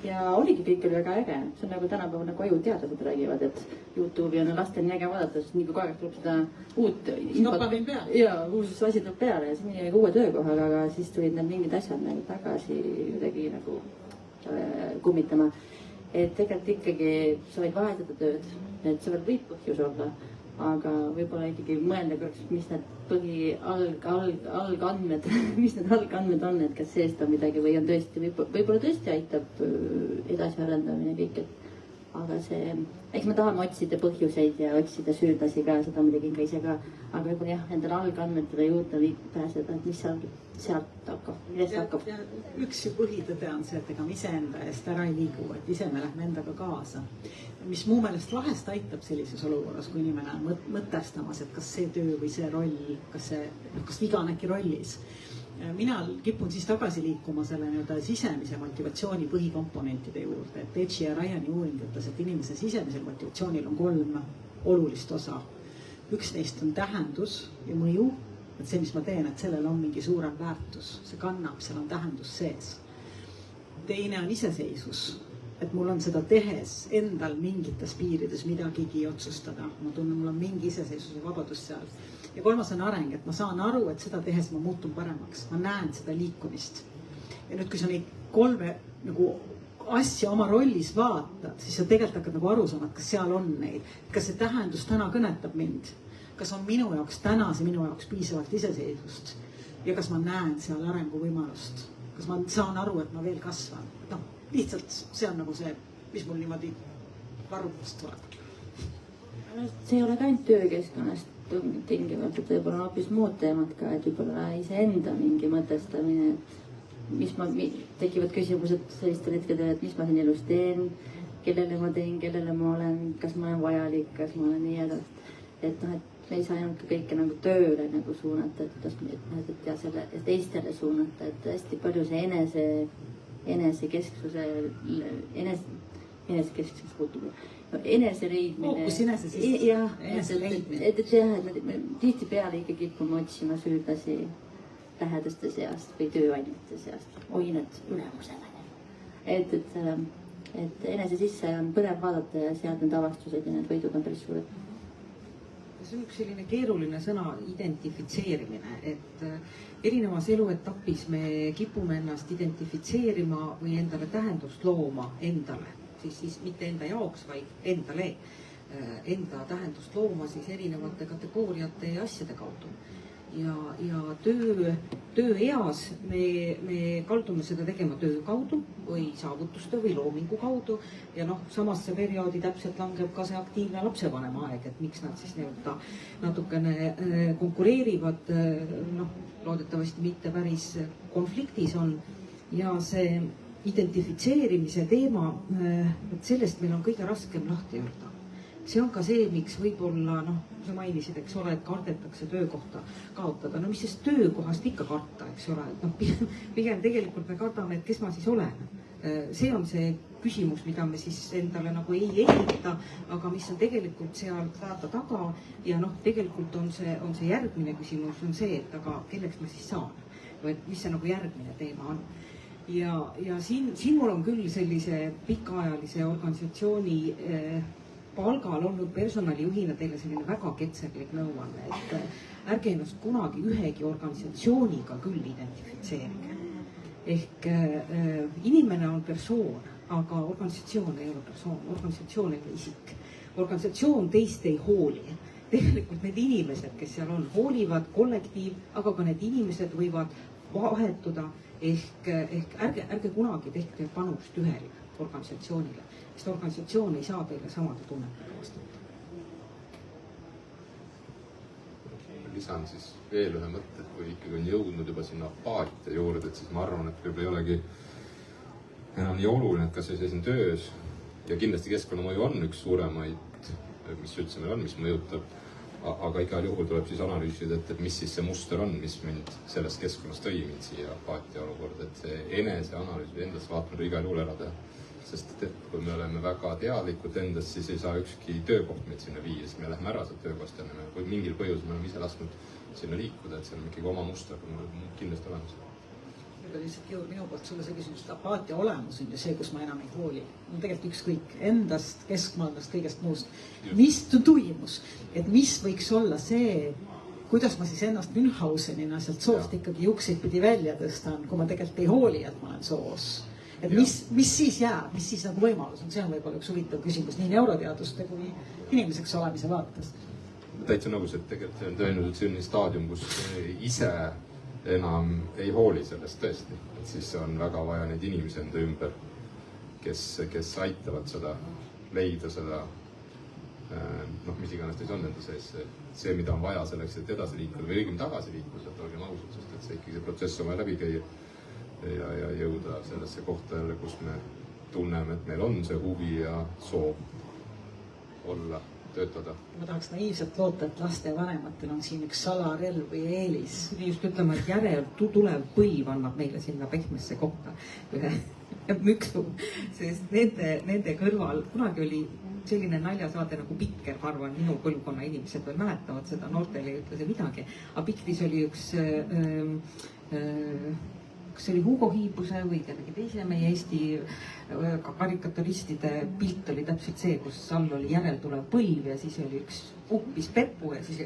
Ja oligi kõik oli väga äge. See on nagu tänapäeval nagu ajuteadlased räägivad, et YouTube'i on lastel nii äge vaadata, sest nii kui kogu aeg tuleb seda uut infot. Ja uus asi tuleb peale ja siis mingi uue töökohaga, aga siis tulid need mingid asjad nagu tagasi kuidagi nagu kummitama. Et tegelikult ikkagi sa võid vahetada tööd, et see võib põhjus olla, aga võib-olla ikkagi mõelda korraks, mis need algandmed, mis need algandmed on, et kas seest on midagi või on tõesti, võib-olla tõesti aitab edasiarendamine kõik, aga see, eks me tahame otsida põhjuseid ja otsida süüdlasi ka, seda muidugi ka ise ka, aga võib-olla jah, nendele algandmetele juurde pääseda, et mis sealt hakkab, millest hakkab. Üks ju põhitõde on see, et ega me iseenda eest ära ei liigu, et ise me lähme endaga kaasa. Mis mu meelest vahest aitab sellises olukorras, kui inimene on mõtestamas, et kas see töö või see roll, kas viga on äkki rollis. mina kipun siis tagasi liikuma selle nii-öelda sisemise motivatsiooni põhikomponentide juurde, et Edgy ja Ryani uuring ütles, et inimese sisemisel motivatsioonil on 3 olulist osa. Üks neist on tähendus ja mõju, et see, mis ma teen, et sellel on mingi suurem väärtus, see kannab, seal on tähendus sees. Teine on iseseisvus, et mul on seda tehes endal mingites piirides midagigi otsustada. Ma tunnen, mul on mingi iseseisvuse vabadus seal. Ja 3. on areng, et ma saan aru, et seda tehes ma muutun paremaks. Ma näen seda liikumist. Ja nüüd, kui sa neid 3 nagu asja oma rollis vaatad, siis sa tegelikult hakkad nagu aru saama, et kas seal on neid. Kas see tähendus täna kõnetab mind? Kas on minu jaoks täna see minu jaoks piisavalt iseseisvust? Ja kas ma näen seal arenguvõimalust? Kas ma saan aru, et ma veel kasvan? No, lihtsalt see on nagu see, mis mul niimoodi varrupast tuleb. See ei ole ka ainult töökeskkonnast tingimalt, et võib-olla on hoopis muud teemad ka, et võib-olla iseenda mingi mõtestamine, tekivad küsimused sellistel hetkedel, et mis ma siin elus teen, kellele ma teen, kellele ma olen, kas ma olen vajalik, kas ma olen nii edasi. Et noh, et me ei saa ainult kõike nagu tööle nagu suunata, et ja selle teistele suunata, et hästi palju see enesekesksuse puutub. Enese leidmine. Fookus enese sisse. Jah, et me tihtipeale ikka kipume otsima süüdlasi lähedaste seast või tööandjate seast. Oi, need ülemused. Et enese sisse on põnev vaadata ja sealt need avastused ja need võidud on päris suured. See on üks selline keeruline sõna, identifitseerimine, et erinevas eluetapis me kipume ennast identifitseerima või endale tähendust looma endale, siis mitte enda jaoks, vaid endale enda tähendust looma siis erinevate kategooriate ja asjade kaudu. Ja tööeas me kaldume seda tegema töö kaudu või saavutuste või loomingu kaudu ja samasse perioodi täpselt langeb ka see aktiivne lapsevanema aeg, et miks nad siis natukene konkureerivad, loodetavasti mitte päris konfliktis on ja see identifitseerimise teema, sellest meil on kõige raskem lahti öelda. See on ka see, miks võib-olla, sa mainisid, eks ole, et kardetakse töökohta kaotada. Mis sest töökohast ikka karta, eks ole, et pigem tegelikult me kardame, et kes ma siis olen. See on see küsimus, mida me siis endale nagu ei ehita, aga mis on tegelikult seal taga ja tegelikult on see järgmine küsimus on see, et aga kelleks ma siis saan või mis see nagu järgmine teema on. Ja siin mul on küll sellise pikaajalise organisatsiooni palgal olnud personalijuhina teile selline väga ketserlik nõuanne, et ärge ennast kunagi ühegi organisatsiooniga küll identifitseerige. Ehk inimene on persoon, aga organisatsioon ei ole persoon, organisatsioon ei ole isik. Organisatsioon teist ei hooli. Tegelikult need inimesed, kes seal on, hoolivad kollektiiv, aga ka need inimesed võivad vahetuda. Ehk ärge kunagi tehke panust ühele organisatsioonile, sest organisatsioon ei saa teile samade tunnetega vastata. Lisan siis veel ühe mõtte, et kui ikkagi on jõudnud juba sinna apaatia juurde, et siis ma arvan, et võib-olla ei olegi enam nii oluline, et kas see siin töös ja kindlasti keskkonnamõju on üks suuremaid, mis üldse meil on, mis mõjutab, aga igal juhul tuleb siis analüüsida, et mis siis see muster on, mis mind sellest keskkonnast tõi mind siia apaatia olukorda, et see eneseanalüüs või endast vaatmine igal juhul ära teha. Sest kui me oleme väga teadlikud endast, siis ei saa ükski töökoht meid sinna viia, siis me lähme ära sealt töökohast ja kui mingil põhjusel me oleme ise lasknud sinna liikuda, et see on ikkagi oma muster, mul kindlasti olemas. Nüüd on lihtsalt minu poolt sulle see küsimus, et apaatia olemus on ju see, kus ma enam ei hooli. No tegelikult ükskõik endast, keskmaaldast, kõigest muust. Mis tuimus, et mis võiks olla see, kuidas ma siis ennast Münchhausenina sealt soost ikkagi juukseid pidi välja tõstan, kui ma tegelikult ei hooli, et ma olen soos. Et mis siis jääb, mis siis nagu võimalus on, see on võib-olla üks huvitav küsimus nii neuroteaduste kui inimeseks olemise vaates. Täitsa nõus, et tegelikult see on tõenäoliselt selline staadium, kus ise enam ei hooli sellest tõesti. Et siis on väga vaja neid inimesi enda ümber, kes aitavad seda, leida seda, mis iganes teis on enda sees. See, mida on vaja selleks, et edasi liikuda või õigem tagasi liikuda, et olgem ausad, sest et see ikkagi see protsess on vaja läbi käia. Ja jõuda sellesse kohta jälle, kus me tunneme, et meil on see huvi ja soov olla töötada. ma tahaks naiivselt loota, et lastevanematel on siin üks salarelv või eelis. pidi just ütlema, et järel tulev põlv annab meile sinna pehmesse kohta ühe müksu, sest nende kõrval kunagi oli selline naljasaade nagu Pikker, ma arvan, minu põlvkonna inimesed veel mäletavad seda, noortele ei ütle see midagi, aga Pikris oli üks kas see oli Hugo Hiibuse või kellegi teise meie Eesti karikaturistide pilt oli täpselt see, kus all oli järeltulev põlv ja siis oli üks uppis Peppu ja siis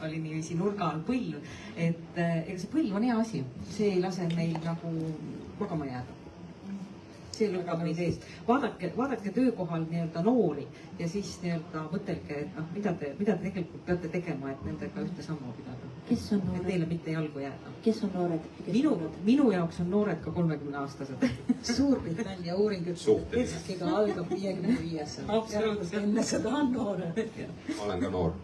oli niiviisi nurga all põlv. Et ega see põlv on hea asi, see ei lase meil nagu magama jääda. See lükkab meid eest. Vaadake töökohal nii-öelda noori ja siis nii-öelda mõtelge, et mida te tegelikult peate tegema, et nendega ühte sammu pidada. Kes on noored? Et teile mitte jalgu jääda. Kes on noored? Minu jaoks on noored ka 30-aastased. Suurbritannia uuring ütleb, et keskega algab 55-aastasel. Absoluutselt. Enne seda on noored. Olen ka noor.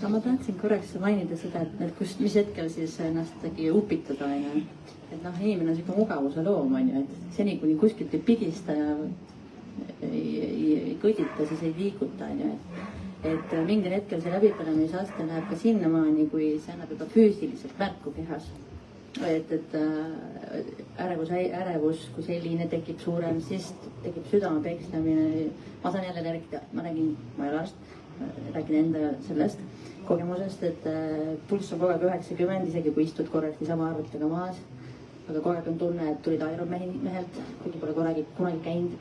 No ma tahtsin korraks mainida seda, et mis hetkel siis ennast upitada, on ju. Et noh, inimene on siuke mugavuse loom, on ju, et seni kuni kuskilt ei pigista ja ei kõdita, siis ei liiguta, on ju. Et mingil hetkel see läbipõlemise läheb ka sinnamaani, kui see annab juba füüsiliselt märku kehas. Et ärevus, kui selline tekib suurem, siis tekib südame pekslemine. Ma saan jälle rääkida, ma ei ole arst, räägin enda sellest kogemusest, et pulss on kogu aeg 90, isegi kui istud korraks niisama arvutiga maas. Aga kogu aeg on tunne, et tulid Ironmehelt, kuigi pole kunagi käinud.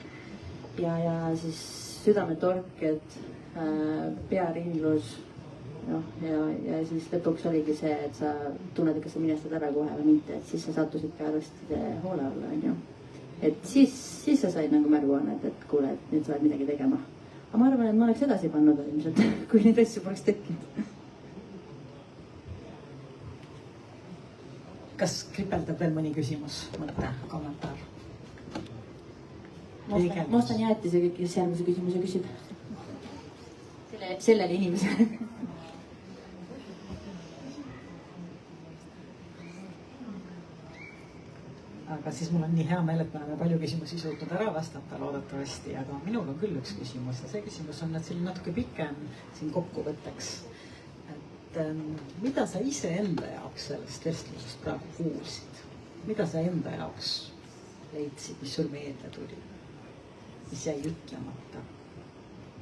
Ja siis südametorked, pearinglus, ja siis lõpuks oligi see, et sa tunned, kas sa minestad ära kohe või mitte, et siis sa sattusid ka arstide hoole alla, on ju. Et siis sa said nagu märguannet, et kuule, et nüüd sa oled midagi tegema. Aga ma arvan, et ma oleks edasi pannud ilmselt, kui neid asju poleks tekkinud. Kas kripeldab veel mõni küsimus, mõte, kommentaar? Ma ostan jäätise kõik, kes järgmise küsimuse küsib. Sellele inimesele. Aga siis mul on nii hea meel, et me oleme palju küsimusi suutnud ära vastata loodetavasti, aga minul on küll üks küsimus ja see küsimus on selline natuke pikem siin kokkuvõtteks. Mida sa ise enda jaoks sellest vestlusest praegu kuulsid? Mida sa enda jaoks leidsid, mis sul meelde tuli? Mis jäi ütlemata?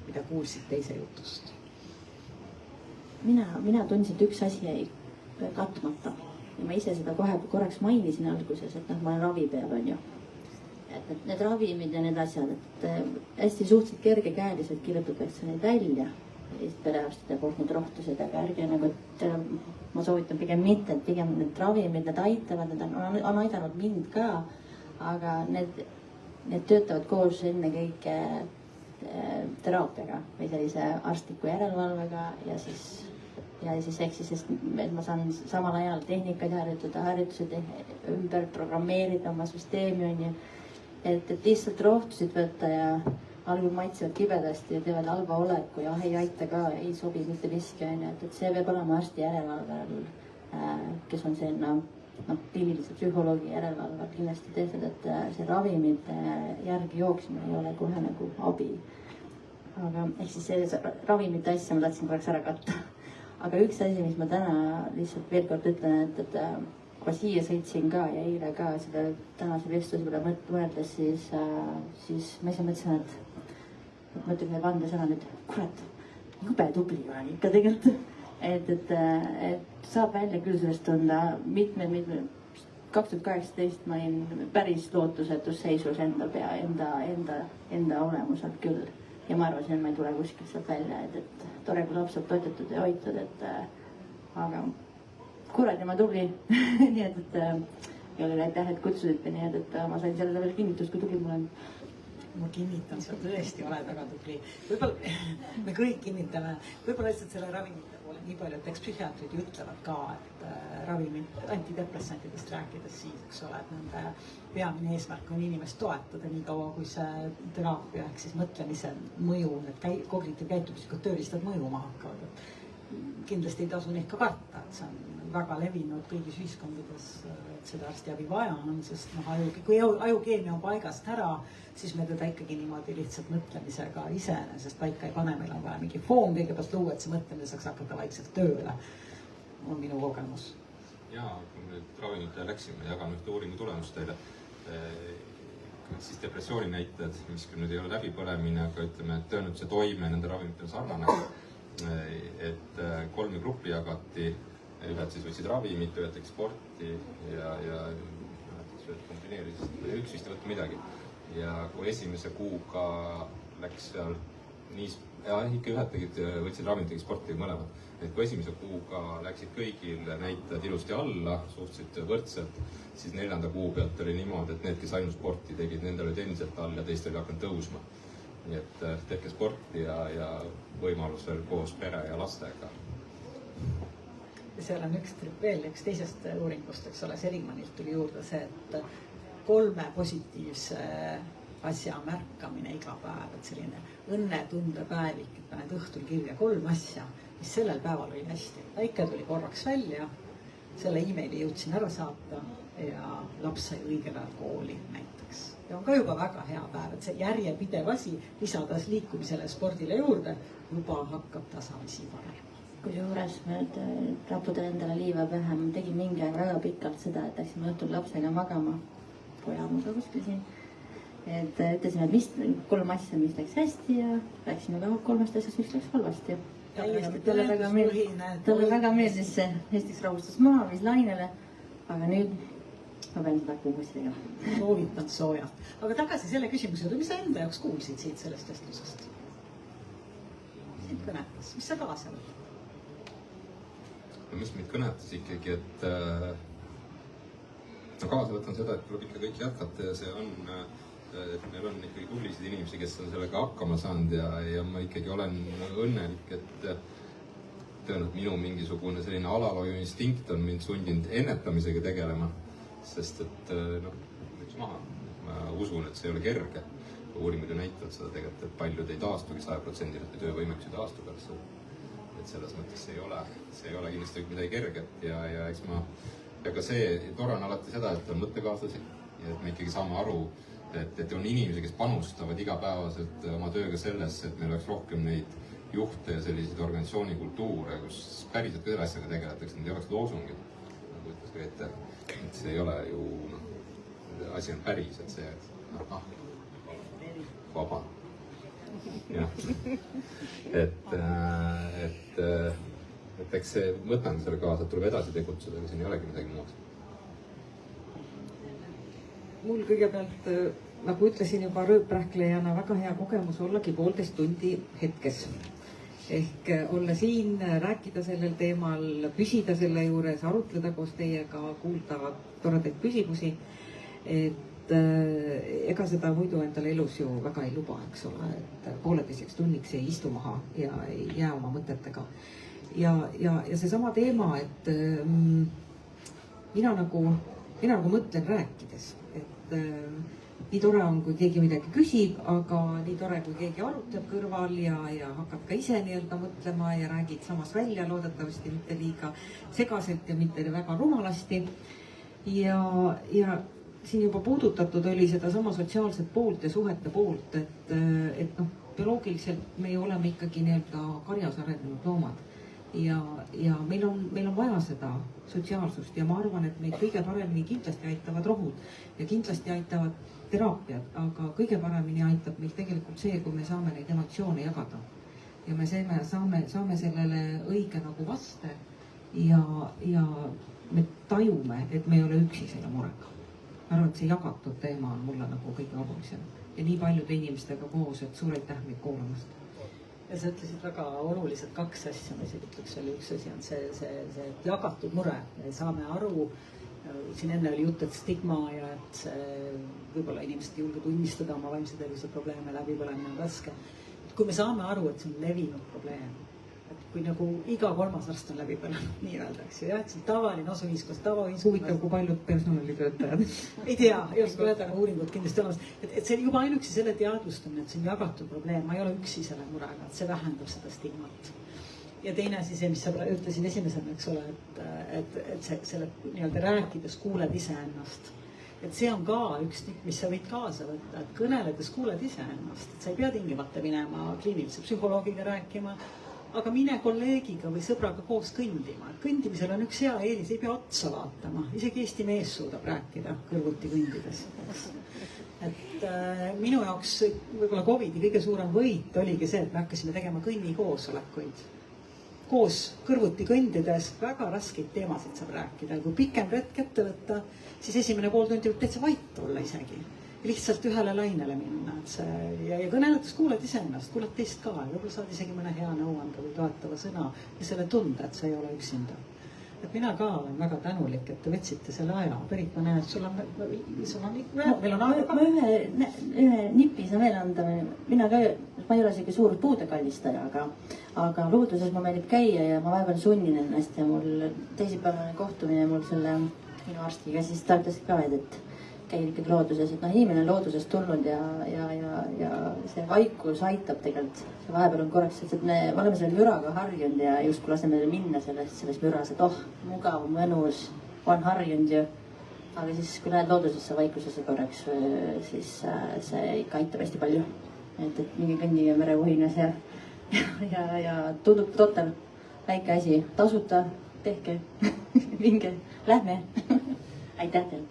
Mida kuulsid teise jutust? Mina tundsin, et üks asi jäi katmata. Ja ma ise seda kohe korraks mainisin alguses, et ma olen ravi peal, on ju. Et need ravimid ja need asjad, et hästi suhteliselt kergekäeliselt kirjutatakse neid välja. Perearstide poolt need rohtused, aga ärge nagu, ma soovitan pigem mitte, et pigem need ravimid, need aitavad, need on aidanud mind ka, aga need töötavad koos enne kõike teraapiaga või sellise arstliku järelevalvega ja siis ehk siis, et ma saan samal ajal tehnikaid harjutada, harjutused ümber programmeerida oma süsteemi, on ju, et lihtsalt rohtusid võtta ja algul maitsevad kibedasti ja teevad halva oleku ja ei aita ka, ei sobi mitte miski, on ju, et see peab olema arsti järelevalve all, kes on selline kliinilise psühholoogi järelevalve kindlasti tehtud, et see ravimite järgi jooksmine ei ole kohe nagu abi. Aga ehk siis see ravimite asja ma tahtsin korraks ära katta. Aga üks asi, mis ma täna lihtsalt veel kord ütlen, et kui siia sõitsin ka ja eile ka seda tänase vestluse peale mõeldes, siis ma ise mõtlesin, et ma ütlen vandesõna nüüd, kurat, jube tubli olen ikka tegelikult. Et saab välja küll sellest tunda mitmed 2018 ma olin päris lootusetus seisus enda olemuselt küll. Ja ma arvasin, et ma ei tule kuskilt sealt välja, et tore, kui laps saab toetatud ja hoitud, aga kuradi ma tubli. Nii et ja oli aitäh, et kutsusite, nii et ma sain selle veel kinnitust, kui tubli mul on. Ma kinnitan, sa tõesti oled väga tubli. Võib-olla me kõik kinnitame, võib-olla lihtsalt selle ravimite poole nii palju, et eks psühhiaatrid ütlevad ka, et ravimid, antidepressantidest rääkides siis, eks ole, et nende peamine eesmärk on inimest toetada nii kaua, kui see teraapia ehk siis mõtlemise mõju, need kognitiivkäitumislikud tööriistad mõjuma hakkavad. Kindlasti ei tasu neid ka karta, et see on väga levinud kõigis ühiskondades, et seda arstiabi vaja on, sest kui ajukeemia on paigast ära, siis me teda ikkagi niimoodi lihtsalt mõtlemisega iseenesest paika ei pane, meil on vaja mingi foon kõigepealt luua, et see mõtlemine saaks hakata vaikselt tööle, on minu kogemus. Jaa, kui me nüüd ravimite läksime, jagan ühte uuringu tulemust teile, siis depressiooni näitajad, mis küll nüüd ei ole läbipõlemine, aga ütleme, et tõenäoliselt see toime nende ravimitel sarnane, et 3 gruppi jagati, ühed siis võtsid ravimit, ühed tegi sporti ja kombineerisid, üks vist ei võtta midagi. Ja kui esimese kuuga läks seal ikka ühed võtsid ravimit, tegi sporti mõlemad, et kui esimese kuuga läksid kõigil näitajad ilusti alla, suhteliselt võrdselt, siis 4. kuu pealt oli niimoodi, et need, kes ainult sporti tegid, nendel olid endiselt all ja teistel oli hakanud tõusma. Nii et tehke sporti ja võimalusel koos pere ja lastega. Seal on veel üks teisest uuringust, eks ole, Seligmanilt tuli juurde see, et 3 positiivse asja märkamine iga päev, et selline õnnetundepäevik, et paned õhtul kirja 3 asja, mis sellel päeval oli hästi. Väike tuli korraks välja, selle emaili jõudsin ära saata ja laps sai õigel ajal kooli näiteks. Ja on ka juba väga hea päev, et see järjepidev asi, lisades liikumisele spordile juurde, juba hakkab tasamisi parem. Kusjuures ma nüüd raputan endale liiva pähe, ma tegin mingi aeg väga pikalt seda, et läksime õhtul lapsega magama, pojamuga kuskil siin. Et ütlesime, et mis 3 asja, mis läks hästi ja läksime ka 3 asjast, mis läks halvasti. Talle väga meeldis see, Eestis rahustas maa, viis lainele, aga nüüd ma pean seda kuusi tegema. Soovitan soojalt. Aga tagasi selle küsimuse, mis sa enda jaoks kuulsid siit sellest vestlusest? Mis sind kõnetas? Mis sa kaasa võtad? Mis mind kõnetas ikkagi, et kaasa võtan seda, et tuleb ikka kõik jätkata ja see on, et meil on ikkagi tublisid inimesi, kes on sellega hakkama saanud ja ma ikkagi olen õnnelik, et tõenäoliselt minu mingisugune selline alalhoiu instinkt on mind sundinud ennetamisega tegelema, sest et üks maha, ma usun, et see ei ole kerge. Uuringud ju näitavad seda tegelikult, et paljud ei taastugi 100% töövõimeks ei taastu pärast seda. Et selles mõttes see ei ole kindlasti midagi kerget ja eks ka see tore on alati seda, et on mõttekaaslasi ja et me ikkagi saame aru, et on inimesi, kes panustavad igapäevaselt oma tööga sellesse, et meil oleks rohkem neid juhte ja selliseid organisatsioonikultuure, kus päriselt ka selle asjaga tegeletakse, need ei oleks loosungid, nagu ütles ka ette, et see ei ole ju, asi on päris, et see, vaba. Jah. Et eks see võtan selle kaasa, et tuleb edasi tegutseda, aga siin ei olegi midagi muud. Mul kõigepealt, nagu ütlesin juba rööprähklejana, väga hea kogemus ollagi 1,5 tundi hetkes. Ehk olla siin, rääkida sellel teemal, püsida selle juures, arutleda koos teiega, kuulda toredaid küsimusi. Et ega seda muidu endale elus ju väga ei luba, eks ole, et 1,5 tunniks ei istu maha ja ei jää oma mõtetega. Ja seesama teema, et mina nagu mõtlen rääkides, et nii tore on, kui keegi midagi küsib, aga nii tore, kui keegi arutleb kõrval ja hakkab ka ise nii-öelda mõtlema ja räägid samas välja, loodetavasti mitte liiga segaselt ja mitte väga rumalasti. Ja siin juba puudutatud oli seda sama sotsiaalset poolt ja suhete poolt, et bioloogiliselt me oleme ikkagi nii-öelda karjas arenenud loomad. Ja meil on vaja seda sotsiaalsust ja ma arvan, et meid kõige paremini kindlasti aitavad rohud ja kindlasti aitavad teraapiad, aga kõige paremini aitab meil tegelikult see, kui me saame neid emotsioone jagada. Ja me saame sellele õige nagu vaste ja me tajume, et me ei ole üksi selle murega. Ma arvan, et see jagatud teema on mulle nagu kõige olulisem ja nii paljude inimestega koos, et suur aitäh meid kuulamast. Ja sa ütlesid väga olulised 2 asja, ma isegi ütleks, üks asi on see jagatud mure. Me saame aru, siin enne oli jutt, et stigma ja et võib-olla inimesed ei julge tunnistada oma vaimse tervise probleeme, läbipõlemine on raske. Kui me saame aru, et see on levinud probleem, et kui nagu iga 3. arst on läbipõlenud, nii öeldakse, jah, et see on tavaline osa ühiskonnast, huvitav, kui paljud personalitöötajad. Ei tea, ei oska öelda, aga uuringud kindlasti olemas. Et see juba ainuüksi selle teadvustamine, et see on jagatud probleem, ma ei ole üksi selle murega, et see vähendab seda stigmat. ja teine asi see, mis sa ütlesid esimesena, eks ole, et selle nii-öelda rääkides kuuled iseennast. Et see on ka üks tükk, mis sa võid kaasa võtta, et kõneledes kuuled iseennast, et sa ei pea tingimata minema kliinilise psühholoogiga rääkima, aga mine kolleegiga või sõbraga koos kõndima. Kõndimisel on üks hea eelis, ei pea otsa vaatama, isegi Eesti mees suudab rääkida kõrvuti kõndides. Et minu jaoks võib-olla COVID-i kõige suurem võit oligi see, et me hakkasime tegema kõnnikoosolekuid. Koos kõrvuti kõndides väga raskeid teemasid saab rääkida. Kui pikem retk ette võtta, siis esimene pool tundi võib täitsa vait olla isegi. Lihtsalt ühele lainele minna. Ja kõneledes kuuled iseennast, kuuled teist ka. Võib-olla saad isegi mõne hea nõuanda või toetava sõna ja selle tunde, et sa ei ole üksinda. Et mina ka olen väga tänulik, et te võtsite selle aja. Perit, ma näen, et sul on meil on aega. Ma ühe nipi saan veel anda. Mina ka, ma ei ole selline suur puudekallistaja, aga looduses ma meeldib käia ja ma vahepeal sunnin ennast ja mul teisipäevane kohtumine mul selle minu arstiga, siis ta ütles ka, et käin ikkagi looduses, et inimene on loodusest tulnud ja see vaikus aitab tegelikult. See vahepeal on korraks, et me oleme selle müraga harjunud ja justkui laseme minna selles müras, et mugav, mõnus, on harjunud ju. Aga siis, kui lähed loodusesse vaikusesse korraks, siis see ikka aitab hästi palju. Et mingi kõndige merevuhinas ja tundub totter, väike asi, tasuta, tehke, minge, lähme. Aitäh teile.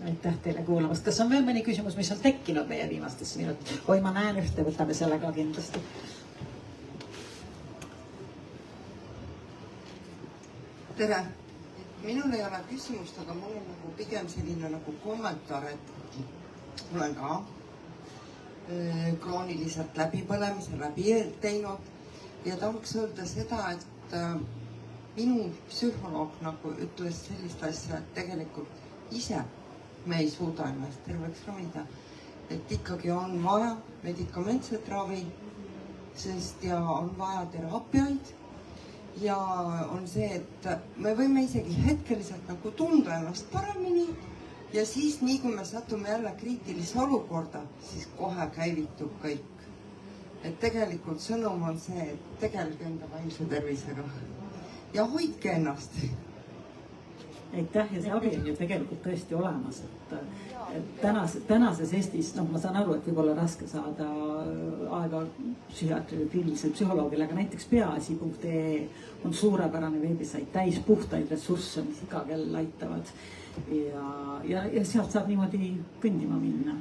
Aitäh teile kuulamast. Kas on veel mõni küsimus, mis on tekkinud meie viimastesse minut? Oi, ma näen ühte, võtame selle ka kindlasti. Tere! Minul ei ole küsimust, aga mul on pigem selline kommentaar, et mul on ka krooniliselt läbipõlemise läbi teinud ja tahaks öelda seda, et minu psühholoog ütles sellist asja, et tegelikult ise me ei suuda ennast terveks ravida, et ikkagi on vaja medikamentset ravi, sest ja on vaja teraapiaid ja on see, et me võime isegi hetkeliselt tunda ennast paremini ja siis nii kui me satume jälle kriitilise olukorda, siis kohe käivitub kõik. Et tegelikult sõnum on see, et tegelge enda vaimse tervisega ja hoidke ennast. Aitäh ja see abi on ju tegelikult tõesti olemas, et tänases Eestis, ma saan aru, et võib olla raske saada aega psühhiaatri või kliinilisel psühholoogile, aga näiteks peaasi.ee on suurepärane veebisait täis puhtaid ressursse, mis iga kell aitavad ja sealt saab niimoodi kõndima minna,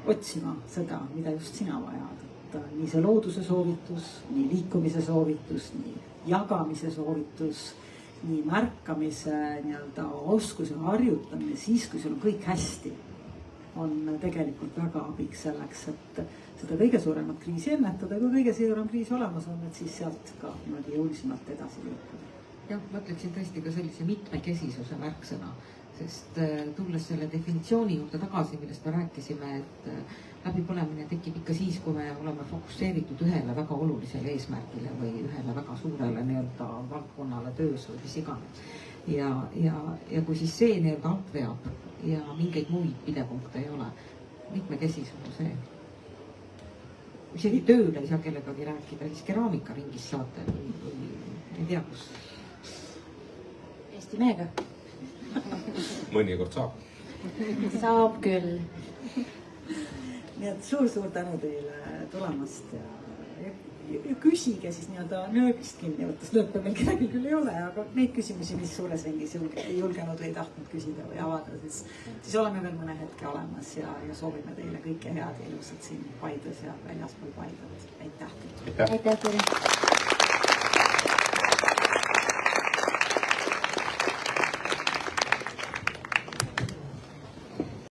otsima seda, mida just sina vajad. Nii see looduse soovitus, nii liikumise soovitus, nii jagamise soovitus, nii märkamise oskuse harjutamine siis, kui sul on kõik hästi, on tegelikult väga abiks selleks, et seda kõige suuremat kriisi ennetada. Kui kõige suurem kriis olemas on, et siis sealt ka niimoodi jõulisemalt edasi liikuda. Jah, ma ütleksin tõesti ka sellise mitmekesisuse märksõna, sest tulles selle definitsiooni juurde tagasi, millest me rääkisime, et läbipõlemine tekib ikka siis, kui me oleme fokusseeritud ühele väga olulisele eesmärgile või ühele väga suurele valdkonnale töös või mis iganes. Ja kui siis see alt veab ja mingeid muid pidepunkte ei ole, mitmekesisus on see. Isegi tööl ei saa kellegagi rääkida, siis keraamikaringis saate või ei tea kus. Eesti mehega. Mõnikord saab. Saab küll. Nii et suur tänu teile tulemast ja küsige siis nööbist kinni võttes. Nööpe meil kedagi küll ei ole, aga neid küsimusi, mis suures ringis ei julgenud või ei tahtnud küsida või avada, siis oleme veel mõne hetke olemas ja soovime teile kõike head ja ilusat siin Paides ja väljaspool Paidet. Aitäh! Aitäh teile!